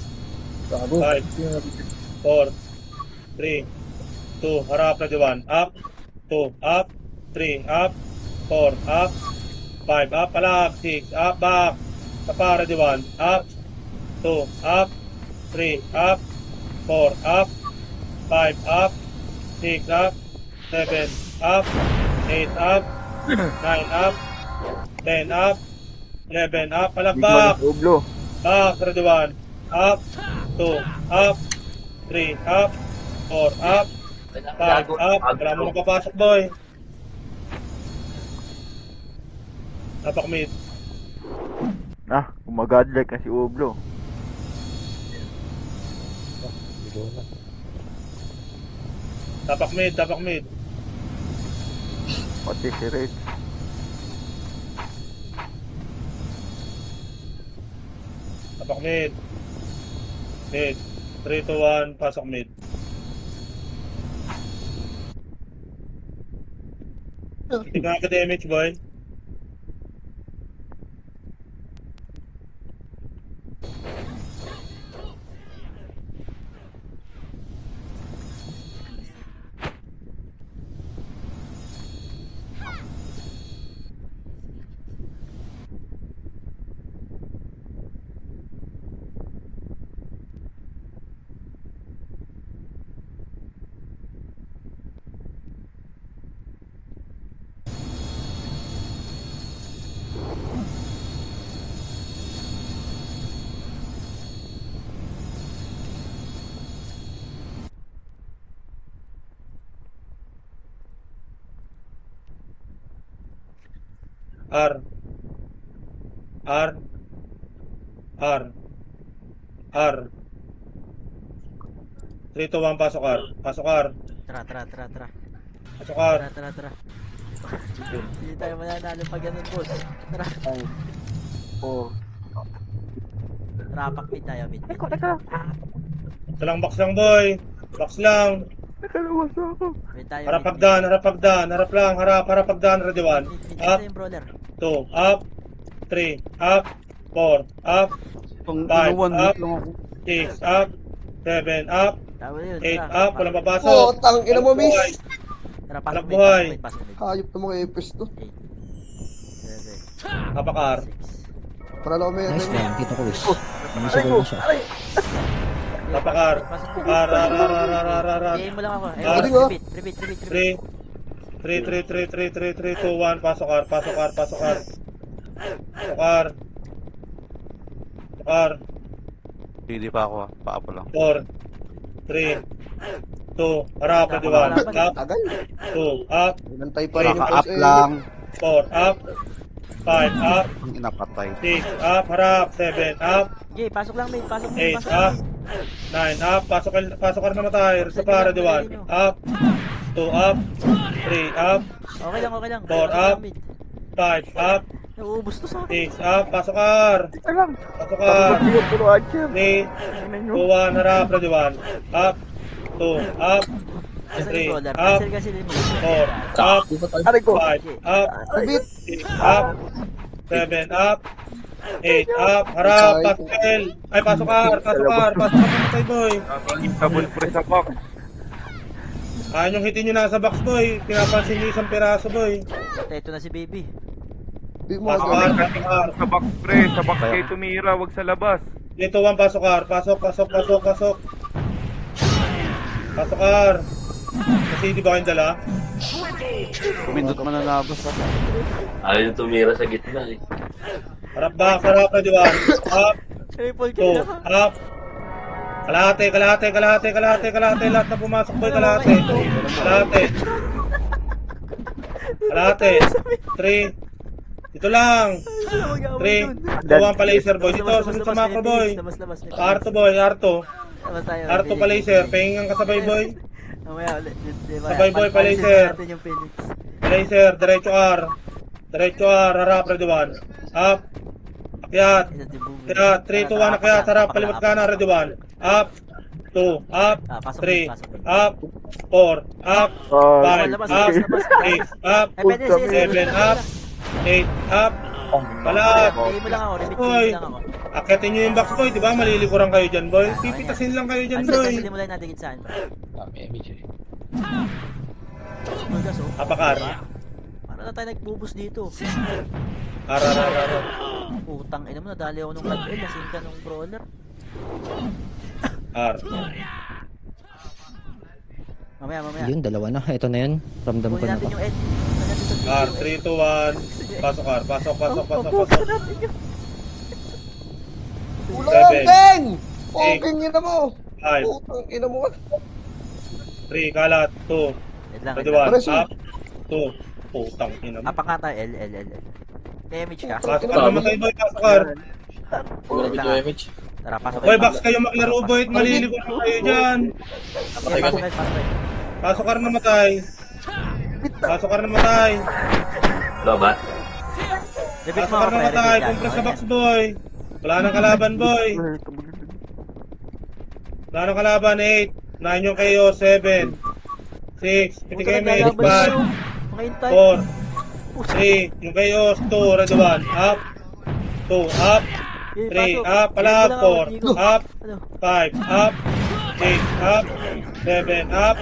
5, 4, 3, 2, harap na 1. Up, 2, up, 3, up, 4, up, 5, up, palag, 6, up, back. Kapara 1, up, 2, up, 3, up, 4, up, 5, up, 6 up, 7 up, 8 up, 9 up, 10 up, 11 up, palagbak, Ublo. back, ready 1, up, 2, up, 3 up, 4 up, 5 up, wala mo nang papasok boy. Tapak mid, Ah, gumagadlike na si Ublo. Bigo na. tapak mid. Pati si Red. Tapak mid. Mid. 3, 2, 1, pasok mid. Tignan ka damage, boy. R. R. R. R. 3, 2, 1, pasok R. Pasok R. Tara. Pasok R. Tara. Hindi tayo mananalo pag ganun, boss. Tara. Rapak mid tayo, mid. Ito lang, box lang, boy. Box lang. Mid tayo, Harap mid. pagdan, harap pagdan. Harap lang, harap pagdan. Ready, 1. Mid Up, yung brawler. 2, up. 3, up. 4, up. Pang 5, inuwan, up. wait lang ako. 6, up. 7, up. Tama yun, 8, tara. up. Walang papasok. Putang ina mo, miss. Tara, Anak pasok mid, buhay. pasok mid. Hayop na mga epes to. 7, Kapakar. 6. Para lang may Nice na yan, kita ko is. Nasigaw na siya. Kapakar. R. PM mo lang ako. Ah. Repeat. 3, 2, 1, pasok R. Pasok R. Hindi pa ako, paa pa lang. 4, 3, 2, harap, ready, 1. Up, Tagal. 2, up. Inantay pa rin yung Naka-up boss, lang. 4, up. 5, up. Ang inapatay. 6, up, harap. 7, up. Okay, pasok lang mid, pasok 8, mid. up. 9, up. Pasok ka na namatay. Sa para, ready, 1. Up. 2, up. 3, up. Okay lang. 4, Pasok lang up. mid. 5, up. Nauubos to sa akin. 6, up. Pasok R. Pasok R. 3, 2, 1, harap, ready, 1. Up. 2, up. Kasi 3, yung brawler. up. Kasi mo. 4, up. 5, up. Kubit. 6, up. 7, up. 8, up. Harap, pasok L. Ay, pasok R. Pasok patay, boy. Double press sa box. Ayaw yung hitin nyo nasa box, boy. Pinapansin nyo isang piraso, boy. Ito na si baby. Di mo Pasok R, pasok R. Sa box pre, sa box kayo tumira, wag sa labas. Dito, 1, pasok R. Pasok. Pasok R. Kasi di ba kayong dala? Pumindot mo na labas ah. Ayaw yung tumira sa gitna eh. Harap back, harap na diwan. Up, Triple kill 2, na. up. Kalahati. Lahat na pumasok, boy, kalahati. Kalahati. 3. Dito lang. 3. 2, 1 pa laser, boy. Dito, sunod sa macro, boy. Arto, boy, Arto. Arto pa laser. Pahingan ka sabay, boy. Mamaya ulit. Sabay, boy, pa laser. Natin yung Phoenix. Laser, diretso R. Harap, ready, 1. Up. Akyat. Isa si Boom. Kaya 3, 2, 1, akyat. Harap, kaliwat ka na, ready, 1. Up. 2, up. Pasok 3, pasok mid. up. 4, up. 5, Labas, up. labas. 6, up. Ay, pwede, sige, 7, up. 8, up. Balat. Bigay mo lang ako. Repeat Hoy. mo lang ako. Akyatin nyo yung box, boy. Diba? Malilikuran kayo dyan, boy. Pipitasin lang kayo dyan, boy. Kasi mo lang natin saan. May image eh. Bulgas oh. Apakar. Para na tayo nagbubus dito. Arar. Utang ina mo, nadali ako nung lag-el. Lasing ka nung brawler. R. Mamaya. Yun, dalawa na. Ito na yun. Ramdam ko Kunin na natin to. yung edge. Kunin natin sa R. video. 3, 2, 1. Pasok, R. Pasok. Pabuka natin yun. Ulang, 7, Beng! 8, Poging ina mo. 5, Putang ina mo. 3, kalat, 2. Wait lang. Ready, 1. Up. 2. Putang ina mo. Apak nga tayo. L. May image ka? Pasok ka naman kayo, boy. Pasok, R. Siguro video image. Tara, pasok Boy, box kayo maglaro, boy. Malilikuran kayo dyan. Pasok ka rin namatay. Lobat. Repeat Pasok ka rin namatay. Kumpres sa box, boy. Wala nang kalaban, boy. Wala nang kalaban, 8. 9 yung kayo, 7. 6. Piti kayo, mate. 5. Mga intay. 4. puso. 3, yung kay Os, 2, ready 1, up, 2, up, 3, up, palab, 4, up, Ano? 5, up, 6, up, 7, up,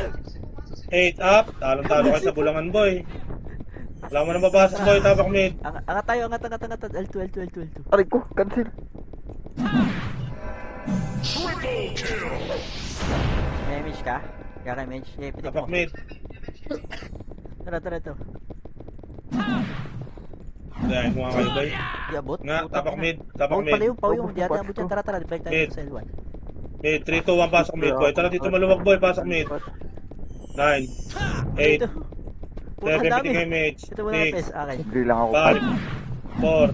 8, up. Talong-talo kayo sa bulangan, boy. Wala mo na mabasa, boy. Tapak mid. Angat tayo, angat. L2, L2, L2, L2. Aray ko, cancel. May image ka? Kaya kay image? Yeah, pitik Tapak mo. mid. Tara, ito. Dahil mo nga kayo, boy. Di abot. Nga, Putang tapak ina. mid. Tapak Paul mid. pala yung, Paul yung. Di ata abot yan. Tara, balik tayo Mid. sa L1. Mid, 3, 2, 1, pasok mid, boy. Tara dito maluwag, boy. Pasok mid. 9, 8, Ito. Putang 7, dami. pitik kay image. Ito muna yung pes. Okay. Hindi lang ako 5, 4,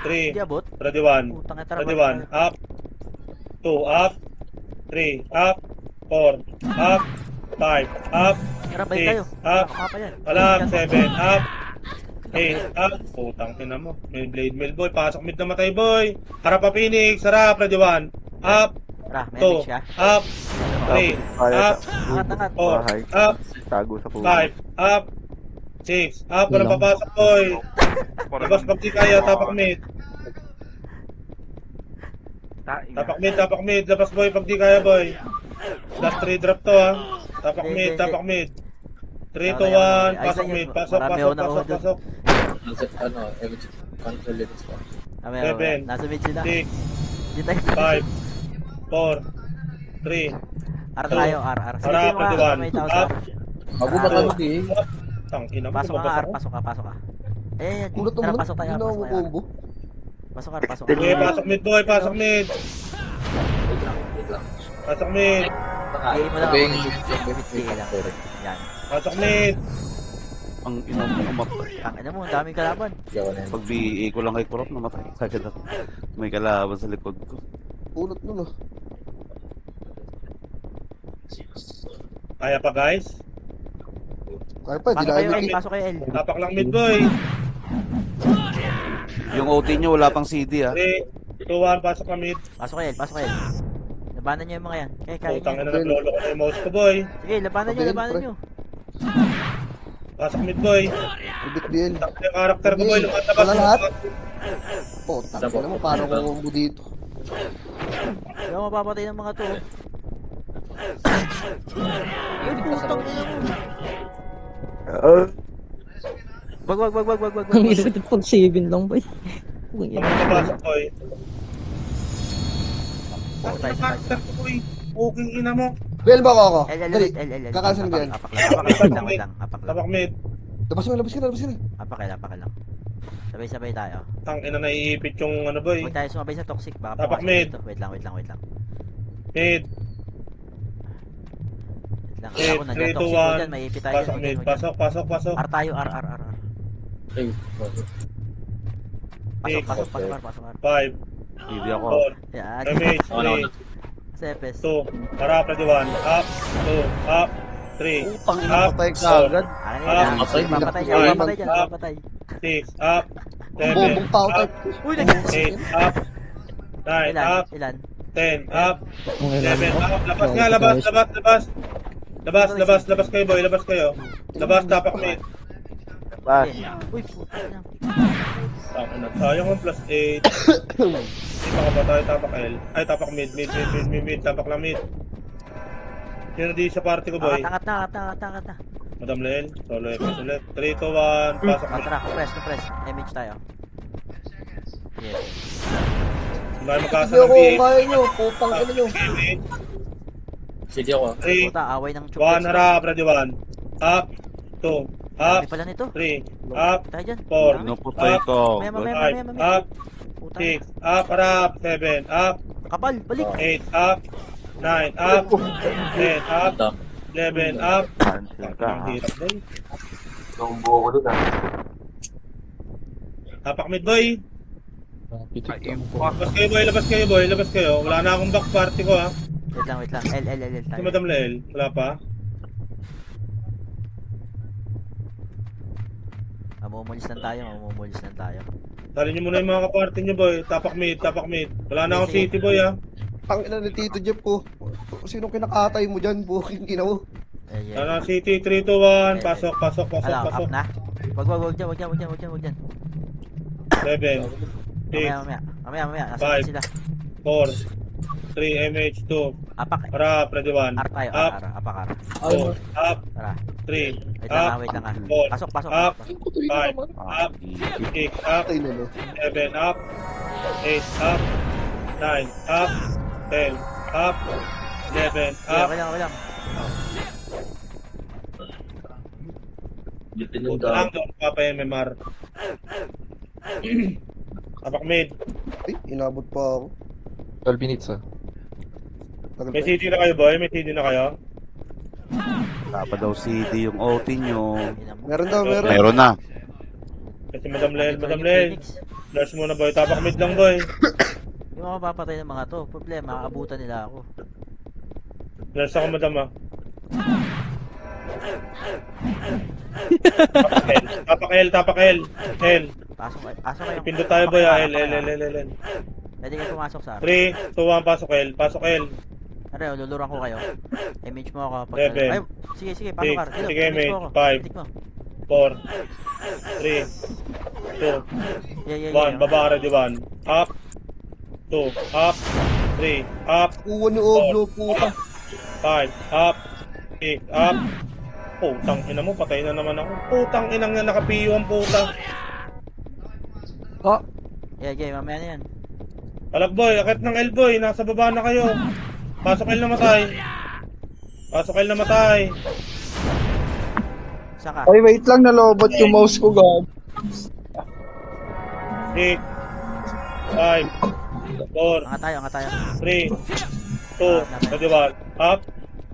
3, Di abot. ready 1. Putang ina. Tara, Ready balik 1, up, 2, up, 3, up, 4, up, 5, up, Tara, balik tayo. 6, up, Mapa yan. wala, 7, up, 8, up, putang ina mo, may blade mill, boy, pasok mid na matay, boy, harap pa Phoenix, harap, ready 1, up, Tara, may 2, image ka. up, 3, up, Angat. 4, up, Tago sa puno. 5, up, 6, up, walang papasok, boy, labas pag di kaya, tapak mid, tapak mid, labas boy, pag di kaya, boy, last 3 drop to, ha, tapak mid, 3, 2, 1, pasok mid, pasok, pasok, Ano, image control limits pa. Mamaya. 7, Nasa mid sila. 6, Di tayo. 5, 4, 3, R tayo, R. Sige, harap, mga ready 1, may tao sa up, Bago ba Ah. ano di? tangina mo, Pasok ka, lumabas R. ako. Pasok ka. Eh, Ulat tara, naman. pasok tayo. Hindi na Pasok ako tayo. combo. Pasok ka. Okay, pasok mid, boy, pasok mid, pasok mid, Game mo lang Sabi ako. yung Sige lang. Yan. pasok mid, Ang ina mo namatay. Ang ina mo, ang daming kalaban. Yawa na yun. Pag BA ko lang kay Kurop, namatay kagad ako. May kalaban sa likod ko. Ulat nun ah. kaya pa guys, Kaya pa, Pasok kayo, L. dinamit. Pasok kayo, L. tapak lang mid, boy, Yung OT nyo, wala pang CD ah. 3, 2, 1, pasok ka mid, Pasok kayo, L. Labanan nyo yung mga yan. Kaya putang nyo. ina, naglolo ko na yung mouse ko, boy, Sige, labanan nyo. pasok mid, boy, Bit BL. yung karakter ko, boy, lumatabas, Wala lahat? Oh, tangin naman, paano ko combo dito? Hindi ako mapapatay ng mga to. Ay, putang ina mo. Wag. Ang hirap pag 7 lang ba? Pasok, boy. Oh, Ang tayo sa karakter ko, boy. Puking ina mo. BL ba ako? L. Dali, kakasan ba yan? Apak lang. Tapak mid. Labas ka na. Apak lang. Sabay-sabay tayo. Tang ina, naiipit yung ano, boy. Huwag tayo sumabay sa toxic. Baka Tapak pumasok mid. dito. Wait lang. Mid. Wala ko na dyan. 3, 2, Toxic ko 1. dyan. May ipit tayo Pasok dyan. mid. Pasok. R tayo, R. Ay, Pasok, R. 5, CD ako. 4, Yan. damage, Ako na. 3, Sepes. 2, harap, ready 1, up, 2, up, 3, Putang ina, up, patay ka agad. Akin Ah, na yan. patay. Papatay dyan. Ah. Papatay. 6, up, 7, Bombong tao up, type. Uy, 8, up, 9, up, Ilan? 10, up, Kung 11, ilan up, labas nga, labas kayo, boy, labas kayo. Labas, tapak mid. Bas. Uy, puta na. Sayang ang plus 8. Hindi pa ka ba tayo, tapak L. Ay, tapak mid, tapak lang mid. Sino di sa party ko, boy? Angat na. Madam Lel, solo FS ulit. 3, 2, 1, pasok mid. Tara, compress. Image tayo. Yes. Hindi tayo magkasa Hindi ng ako BA. kaya nyo, putang ina nyo. CD ako. 3, Puta, away ng 1, harap, ready 1. Up, 2, up, Dami pala nito. 3, up, Tayo dyan. 4, Pinuputay up, ko. Maya. 5, up, Puta. 6, up, harap, 7, up, Kapal, balik. 8, up, 9, up, 10, up, 11, up. Cancel ka. Ang hirap, boy. Yung buo ko doon Tapak mid, boy. Pitik ko. Labas kayo, boy. Wala na akong back party ko, ha. Wait lang. L Si tayo. Madam Lel, wala pa. Mamumulis lang tayo. Dali nyo muna yung mga kaparty nyo, boy. Tapak mid. Wala na akong city, boy, ha. Tangina ni Tito Jeff ko. Sinong kinakatay mo dyan, buking ginawa? Yeah. Wala na city, 3, 2, 1. Pasok. Up na. Wag dyan. 7, 6, Mamaya. Nasa Five. sila. 4, 3, MH2. Apak. Harap, ready 1. Ar tayo. Up, Apak. 2, up, Tara. 3, Wait lang ah. Four. Pasok. up, Ang kutuloy 5, naman. up, 6, up, Patay na, no? 7, up, 8, up, 9, up, 10, up, 11, up. Okay lang. Litin ng Buto lang doon, Papa MMR. Apak mid. Ay, inabot pa ako. 12 minutes ah. Tagal May pa. CD na kayo, boy? May CD na kayo? Wala pa daw CD yung OT nyo. Meron daw, meron. Meron na. Kasi Madam Lel. Flash muna, boy. Tapak mid lang, boy. Yung mga mapapatay ng mga to. Problema, aabutan nila ako. Flash ako, Madam, ah. Tapak L. L. Pasok kayo. Pindot tayo, boy, ah. L. Pwede kayo pumasok sa 3, 2, 1, pasok L. Pasok L. Are, luluran ko kayo. Image mo ako pag... Seven. Ay, sige, pasok ka. Dilo, Sige, image mo ako. five. Titik mo. 4, 3, 2, Yeah. 1. Baba, ready 1. Up. 2, up. 3, up. Uwan ni Oglo, puta. 5, up. 6, up. Putang ina mo, patay na naman ako. Putang inang na nakapiyo ang puta. Yeah, mamaya na yan. Alag boy, akit ng L boy, nasa baba na kayo. Pasok L na matay. Saka. Ay, wait lang, nalobot yung mouse ko, God. 6, 5, 4, Angat tayo. 3, 2, ready 1. Up.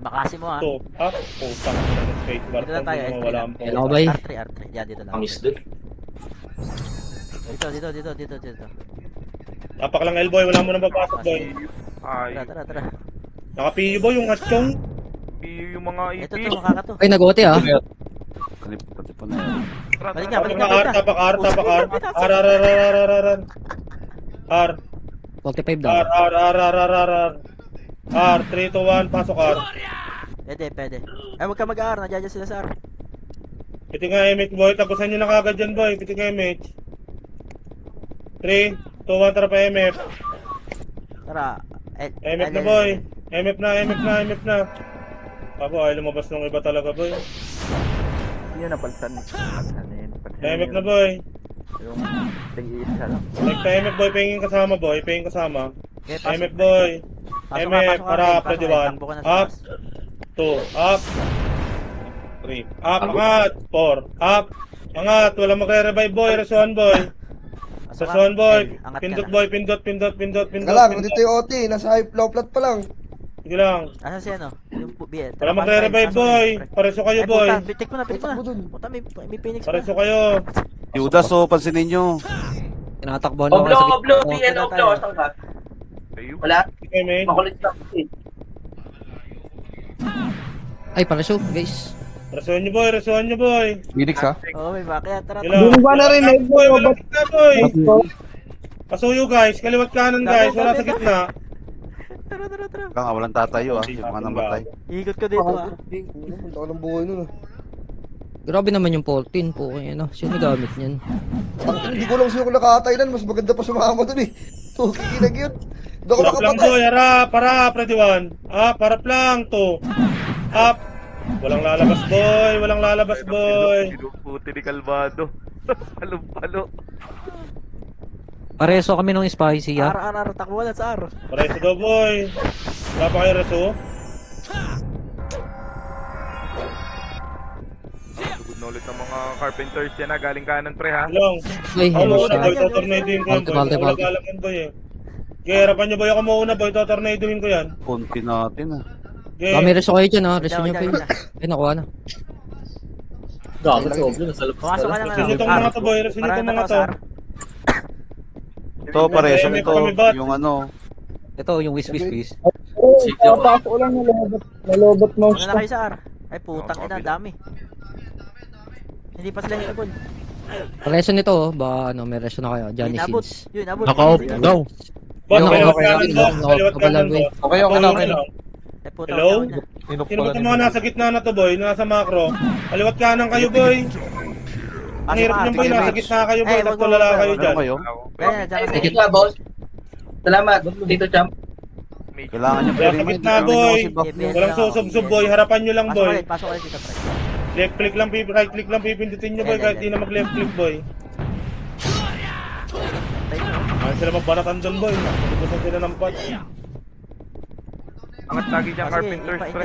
Makasi mo ha. 2, up. Putang ina ng space bar. Dito na tayo, S3 Wala lang. ang Hello, bay. R3. Yan, dito lang. Amis din. Dito. Tapak lang L boy, wala mo nang papasok boy. Tara. Nakapiyo boy yung atchong. Yung mga Ito to, makakato. Ay, nag-OT ah. Pati po na yan. Balik Tapak na. R, tapak R. R. 45 daw. R. R, 3, 2, 1, pasok R. Pwede. Ay, huwag ka mag-R. Nandiyan sila sa R. Piti nga MH boy, tapusan nyo na kagad dyan boy. Piti nga MH. 3, 2, 1, tara pa MF. Tara. MF na boy. MF na. Ako ay lumabas ng iba talaga boy. Yun na palsan. MF na boy. Yung tig-iisa lang. MF boy, pahingin kasama boy. Pahingin kasama. Okay, pasok. MF boy. Pasok MF, ka, para pasok pwede ka. 1. Takbo ka na sa Up. taas. 2, up. 3, up, angat. 4, up. Angat, walang magre-revive boy. Resuan boy. Pasok ka. Resuan boy. Angat ka Pindot na. boy, pindot. Teka lang, nandito yung OT. Nasa high flow plat pa lang. Sige lang. Asan si ano? Yung BL. Wala magre-revive boy. Pareso kayo boy. Pitik mo na. Takbo dun. Puta, may Phoenix pa. Pareso kayo. Judas, oh, pansinin nyo. Tinatakbo na ako sa Oblo, gitna. PN Oblo, saan ka? Wala, Sige mate. makulit lang. Ay, paraso, guys. Resuan nyo boy. Phoenix ha? Oo, may backyard. Tara. Sige lang. Na rin boy. Wala gitna boy. Pasuyo guys. Kaliwat kanan guys. Wala sa gitna. Tara. Kaya nga, walang tatayo ah. Yung mga namatay. Ikot ko dito ah. Punta ko ng buhay nun ah. Grabe naman yung 14 po. Ano, sino gamit niyan? Hindi ko lang sino kung nakatay nan. Mas maganda pa sumama dun eh. Kikilag yun. Doon ako Harap lang nakapatay. boy. Harap, ready 1. Harap lang. 2. Up. Walang lalabas boy. Sinuputi ni Calvado. Palo-palo. Pareso kami nung spicy ah. R. Takbo na sa R. Pareso daw boy. Wala pa kayo reso? Sugod na ulit ng mga carpenters yan ha. Galing kanan pre ha. Lang. Ay, Ako hello muna sa... boy. Totornadoin ko yan boy. Malte. Wala galaman boy eh. Okay, harapan nyo boy. Ako muna boy. Totornadoin ko yan. Konti natin ah. Okay. Kami reso kayo dyan ah. Reso nyo Diyan, kayo. diyan. Ay, nakuha na. Gago si Oblo, nasa labas Pumasok ka pala. lang Resuan nyo tong mga to boy. Resuan nyo tong mga to. Ito, pareso MF ito. kami bot. Yung ano. Ito, yung whiz. Sige ako. Ano na kayo sa R? Ay putang ina, dami. Hindi pa sila hinabol. Pareso nito oh. Ba, ano, may reso na kayo. Johnny Hinabot. Sins. Yun, abot. Naka-off daw. Bot, Ano, kaliwat okay, kanan okay, bot. okay, Kaliwat okay, kanan okay. bot. Okay. Ay puta. Hello? Sinok Sino ba itong mga nasa gitna na to boy? Nasa macro. Kaliwat kanan kayo boy. Ang hirap nyo boy, nasa gitna kayo boy, Eh, wag mo, nagtulala wag mo, kayo wag dyan. kayo? Kaya, dyan ka Sige nga, boss. Salamat, Tito Champ. Kailangan nyo Kaya sa gitna boy, walang susubsub boy, harapan nyo lang boy. Pasok ulit dito, pre. Left click lang, right click lang pipindutin nyo boy, kahit di na mag left click boy. Ayaw sila magbanatan doon boy, nagugusan sila ng pat. Angat lagi dyan, Carpenter's pre.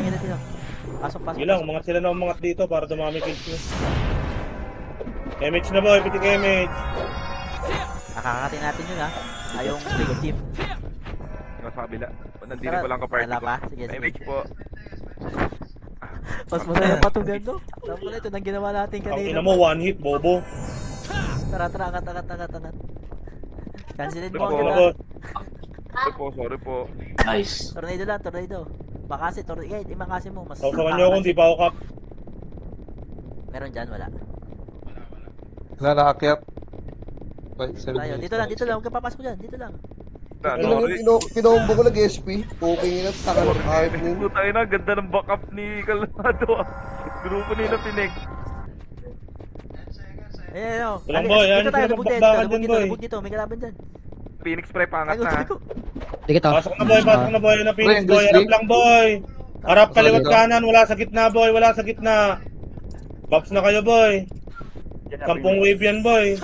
Pasok, pasok. Ilang, umangat sila na umangat dito para dumami kills nyo. Damage na boy, pitik damage. Nakakatin natin yun ha. Ayong big team. Nasa kabila. Nandito Tara, pa lang ka-party wala ko. pa? Sige, sige. Image po. Mas masaya pa to gando. Tama na ito nang ginawa natin Ang kanina. ina mo, one hit, bobo. Tara, angat. Cancelin mo Opo. ang Bobo. gano'n. Sorry po. Nice. Tornado lang, tornado. Makasi, tornado. Eh, imakasi mo. Mas Sausawan nyo ako, hindi pa ako kap. Meron dyan, wala. Wala nakakyat. Right, Tayo, dito lang. Huwag ka papasok dyan. Dito lang. Pinombo ko nag-SP. Okay na, taka ng kahit nyo. Puta ina, ganda ng backup ni Calmado. Grupo nila pinig. Eh, ano. Walang boy, yan, Dito tayo, sila lubog magbakbakan dito. dyan, boy. Lubog dito. May kalaban dyan. Phoenix pre, pangat Tago, na ha. tago. Dikit ah. Pasok na boy, na Phoenix Boy, boy, English harap league. lang boy. Harap kaliwat Dito. kanan, wala sa gitna boy, wala sa gitna. Box na kayo boy. 10 wave yan boy.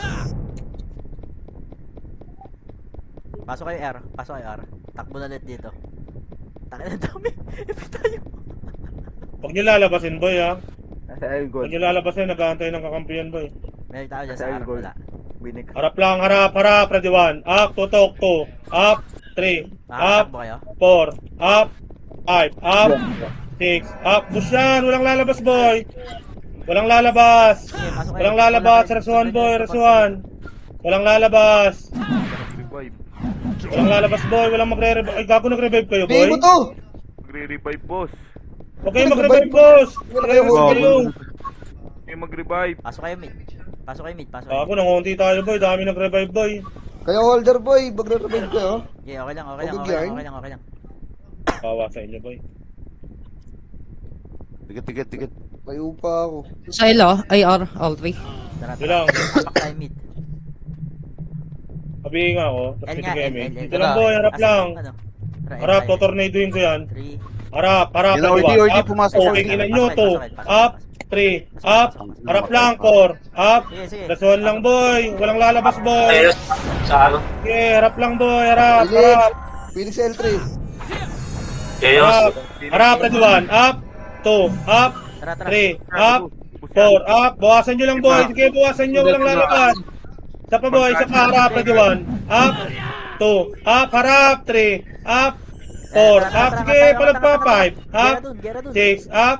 Pasok kayo R. Takbo na ulit dito. Takin na dami. Ipit tayo. Huwag nyo lalabasin boy ha. Nasa L Huwag nyo lalabasin, nag-aantay ng kakampiyan boy. May tao dyan sa R. Wala. Binig. Harap lang, harap, ready 1. Up, tutok, 2. Up, 3. Up, Takbo kayo. 4. Up, 5. Up, 6. Up, push yan, walang lalabas boy. Walang lalabas. Sige, pasok kayo. Walang lalabas, rasuhan boy, rasuhan. Walang lalabas. Revive. Walang lalabas boy, walang magre-revive. Ay, gago nag-revive kayo Bigay boy. mo to! Magre-revive boss. Huwag kayong mag-revive boss. Wala kayo, Yung mag-revive. Pasok kayo mid. Gago, nangunti tayo boy, dami nag-revive boy. Kaya holder boy, magre-revive kayo. Yeah, okay lang. Okay lang. Bawa sa inyo boy. Tigat. Layo pa ako. Sa L ah. Ay R. All 3. Tara. Bilang. Tapak tayo mid. Sabihin nga ako, tapos L may nga, tigeme. L. Dito lang boy, harap lang. Ano? Tara, Harap, L tayo. totornadoin ko yan. 3. Harap, Yun, ready ordi, 1. Up, pumasok. okay, kinan nyo, 2. Up, 3. Up, harap lang, 4. Up, Sige. rasuhan lang boy, walang lalabas boy. Ayos. Sa ano? Sige, harap lang boy, harap. Phoenix L3. Chaos. Harap, ready 1. Up, 2. Up, Tara. 3. Up, 4. Up, bawasan nyo lang boy. Sige, bawasan nyo, walang lalabas. Isa pa boy, isa pa harap, ready 1. Up, 2. Up, harap, 3. Up, 4. Up, sige, palag pa, 5. Up, 6. Up,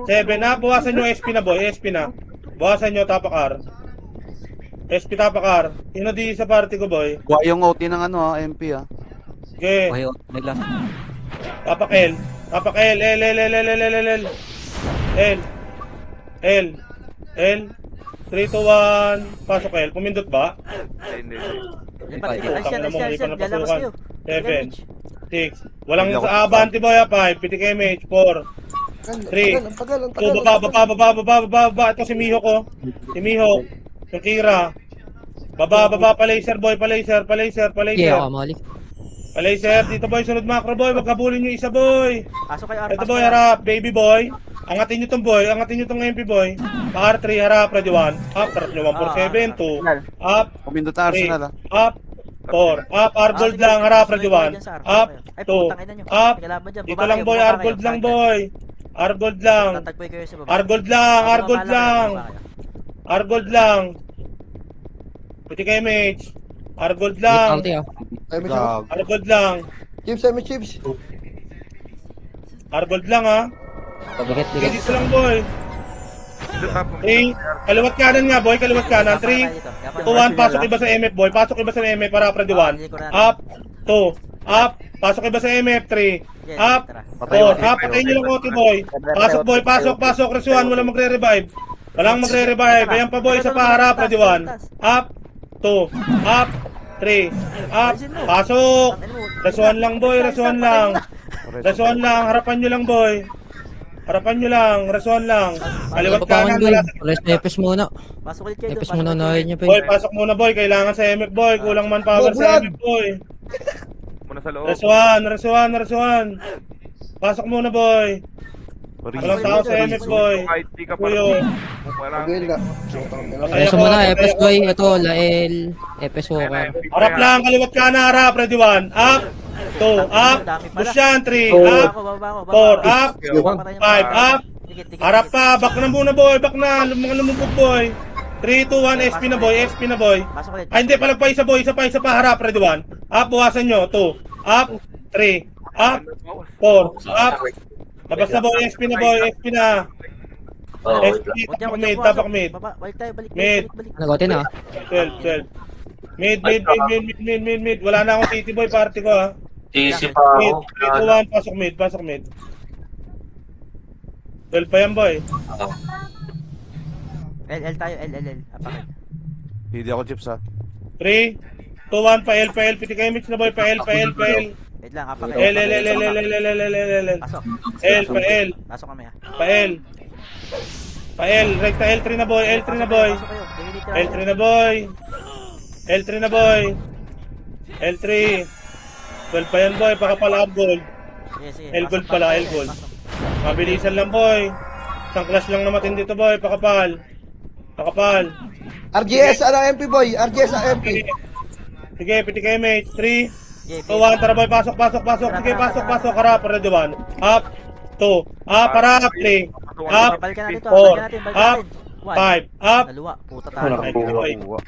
7. Up, bawasan nyo SP na boy, SP na. Bawasan nyo, tapak R. SP tapak R. Yun na di sa party ko boy. Kuha yung OT ng ano ha, MP ha. Okay, Nagla. tapak L. Tapak L, L. L. 3, 2, 1. Pasok L. Pumindot ba? Hindi. Ay, siya. Lalabas kayo. 7, 6. Walang sa abante boy ha, 5. Pitik image, 4. 3. Ang tagal. 2, baba. Ito si Miho ko. Si Miho. Yung Kira. Baba, pa-laser boy, pa-laser. Yeah, Mali. Pa-laser, dito boy, sunod macro boy. Wag kabulin nyo isa boy. Pasok kayo R. Ito boy, harap, baby boy. Angatin nyo tong boy, angatin nyo tong MP boy. Pa-R3, harap, ready 1. Up, harap nyo 1, 4, 7, 2. Up, Pumindot na 3. Arsenal ha. Up, 4. Up, R-Gold lang, harap, ready 1. Up, 2. Up. Dito lang boy, R-Gold lang boy. R-Gold lang. Tatagpoy kayo sa baba. R-Gold lang. Pwede kayo image. R-Gold lang. Ulti ah. R-Gold lang. Chips. R-Gold lang ha. Dikit. Dito lang boy. Kaliwat kanan nga boy, kaliwat kanan. 3, 2, 1, pasok iba sa MF boy. Pasok iba sa MF para ready 1. Up, 2. Up, pasok iba sa MF 3. Up, 4. Up, patayin nyo lang OT boy. Pasok boy, pasok. Resuhan, walang magre-revive. Ayan pa boy, sa paharap, ready 1. Up, 2. Up, 3. Up, pasok. Resuhan lang boy, resuhan lang. Harapan nyo lang boy. Harapan nyo lang, resuan lang. Kaliwat kanan, boy. wala. Rest Epes muna. Pasok ulit kayo doon. Epes Pasok muna ulit unahin kayo. niya, Boy, boy. pasok muna boy. Kailangan sa MF boy. Kulang manpower sa Bulag! MF boy. Muna sa loob. Resuan. Pasok muna boy. Walang tao sa MF boy. Kahit di ka Kuyo. parang... Gawin nga. Patay Reso ako, muna, patay Epes ako. boy. Ito, Lael. Epes Walker. Harap lang, kaliwat kanan, harap. Ready 1. Up. 2. Up. Push yan. 3. Up. Baba ako. 4. Up. Baba. 5. Up. Dikit. Harap pa. Back na muna boy. Back na. Mga lumupog boy. 3, 2, 1. SP na boy. SP na boy. Pasok ulit. Ay, hindi. Palag pa isa boy. Isa pa. Harap. Ready 1. Up. Buwasan nyo. 2. Up. 3. Up. 4. Up. Labas na boy. SP na boy. SP na. Oh, wait lang. SP. Huwag niya, Tapak huwag niya mid. pumasok. Tapak mid. Baba, balik tayo, balik. Mid. Nagotin ah. 12. Mid. Wala na akong titi boy. Party ko ha. Easy pa Mid. ako. 3, 2, 1. Pasok mid. 12 pa yan boy. Oh. L tayo, L. Apakit. Hindi ako chips ha. 3, 2, 1. Pa L. Piti kayo mix na boy. Pa L. Wait lang, apakit. L. Pasok. L. Pa L. Pasok kami ah. Pa L. Recta L3 na boy. Pasok kayo. Divinity round. L3 na boy. L3. 12 pa yan boy. Pakapala up gold. Sige. L gold Pasok, pala, pasok, L gold. pasok. Mabilisan lang boy. Isang clash lang na matindi to boy. Pakapal. RGS, MP boy. RGS, MP. Sige, piti kayo mate. 3, Okay, 2, 1. Tara boy. Pasok. Sige, pasok. Harap. Ready 1. Up. 2. Up. Harap. 3. Up. Balikan natin to. 4. Balikan Up. natin. 5. Up. Naluwa. Puta tayo. Ay, boy.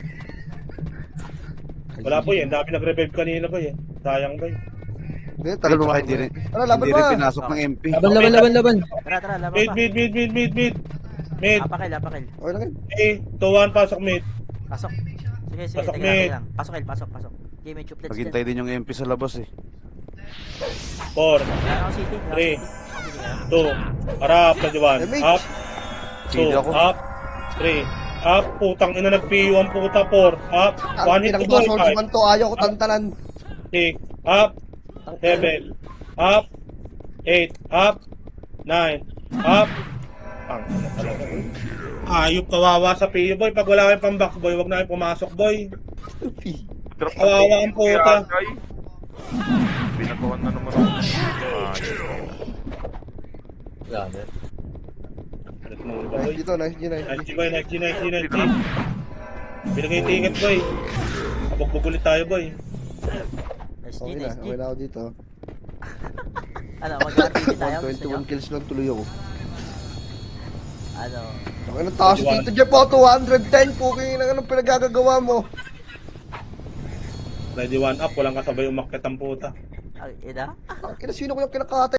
Wala po yan. Dami nag-revive kanina boy eh. Sayang boy. Hindi, Pero tagal kahit di rin, Tara, laban hindi rin pa. pinasok ng MP. Laban. Tara, laban Mid. pa. Mid. Apakil. Okay lang yun. 3, 2, 1. Pasok mid. Pasok. Sige, Pasok, teka mid. lang. Pasok. Game and chuplets Maghintay din yung MP sa labas eh. 4, Wala na ako city. 3, 2. Harap. Ready 1. Damage. Up. 2. Hindi ako. Up. 3. Up. Putang ina nag-PU ang puta. 4. Up. Ang 1 hit pinang to boy. boss 5. man to, ayaw ko tantanan. 6. Up. 7. Up. 8. Up. 9. Up. Ang ano talaga. Ayop kawawa sa PU boy. Pag wala kayong pang-box boy, wag na kayo pumasok boy. Drop Kawawa ang puta. Pinagawan na naman ako. Grabe. Nice dito, nice G. Nice boy, nice G. Binigay yung ticket boy. Kabog-bugulit tayo boy. Nice Okay G, na, nice G. okay na ako dito. Ano, mag-RPG tayo? Gusto nyo? 21 kills lang tuloy ako. Ano? Okay na, taas dito dyan po, 210 po. Kaya anong pinagagagawa mo? Ready 1 up, walang kasabay umakyat ang puta. Ang ina? Sino ko yung kinakatay?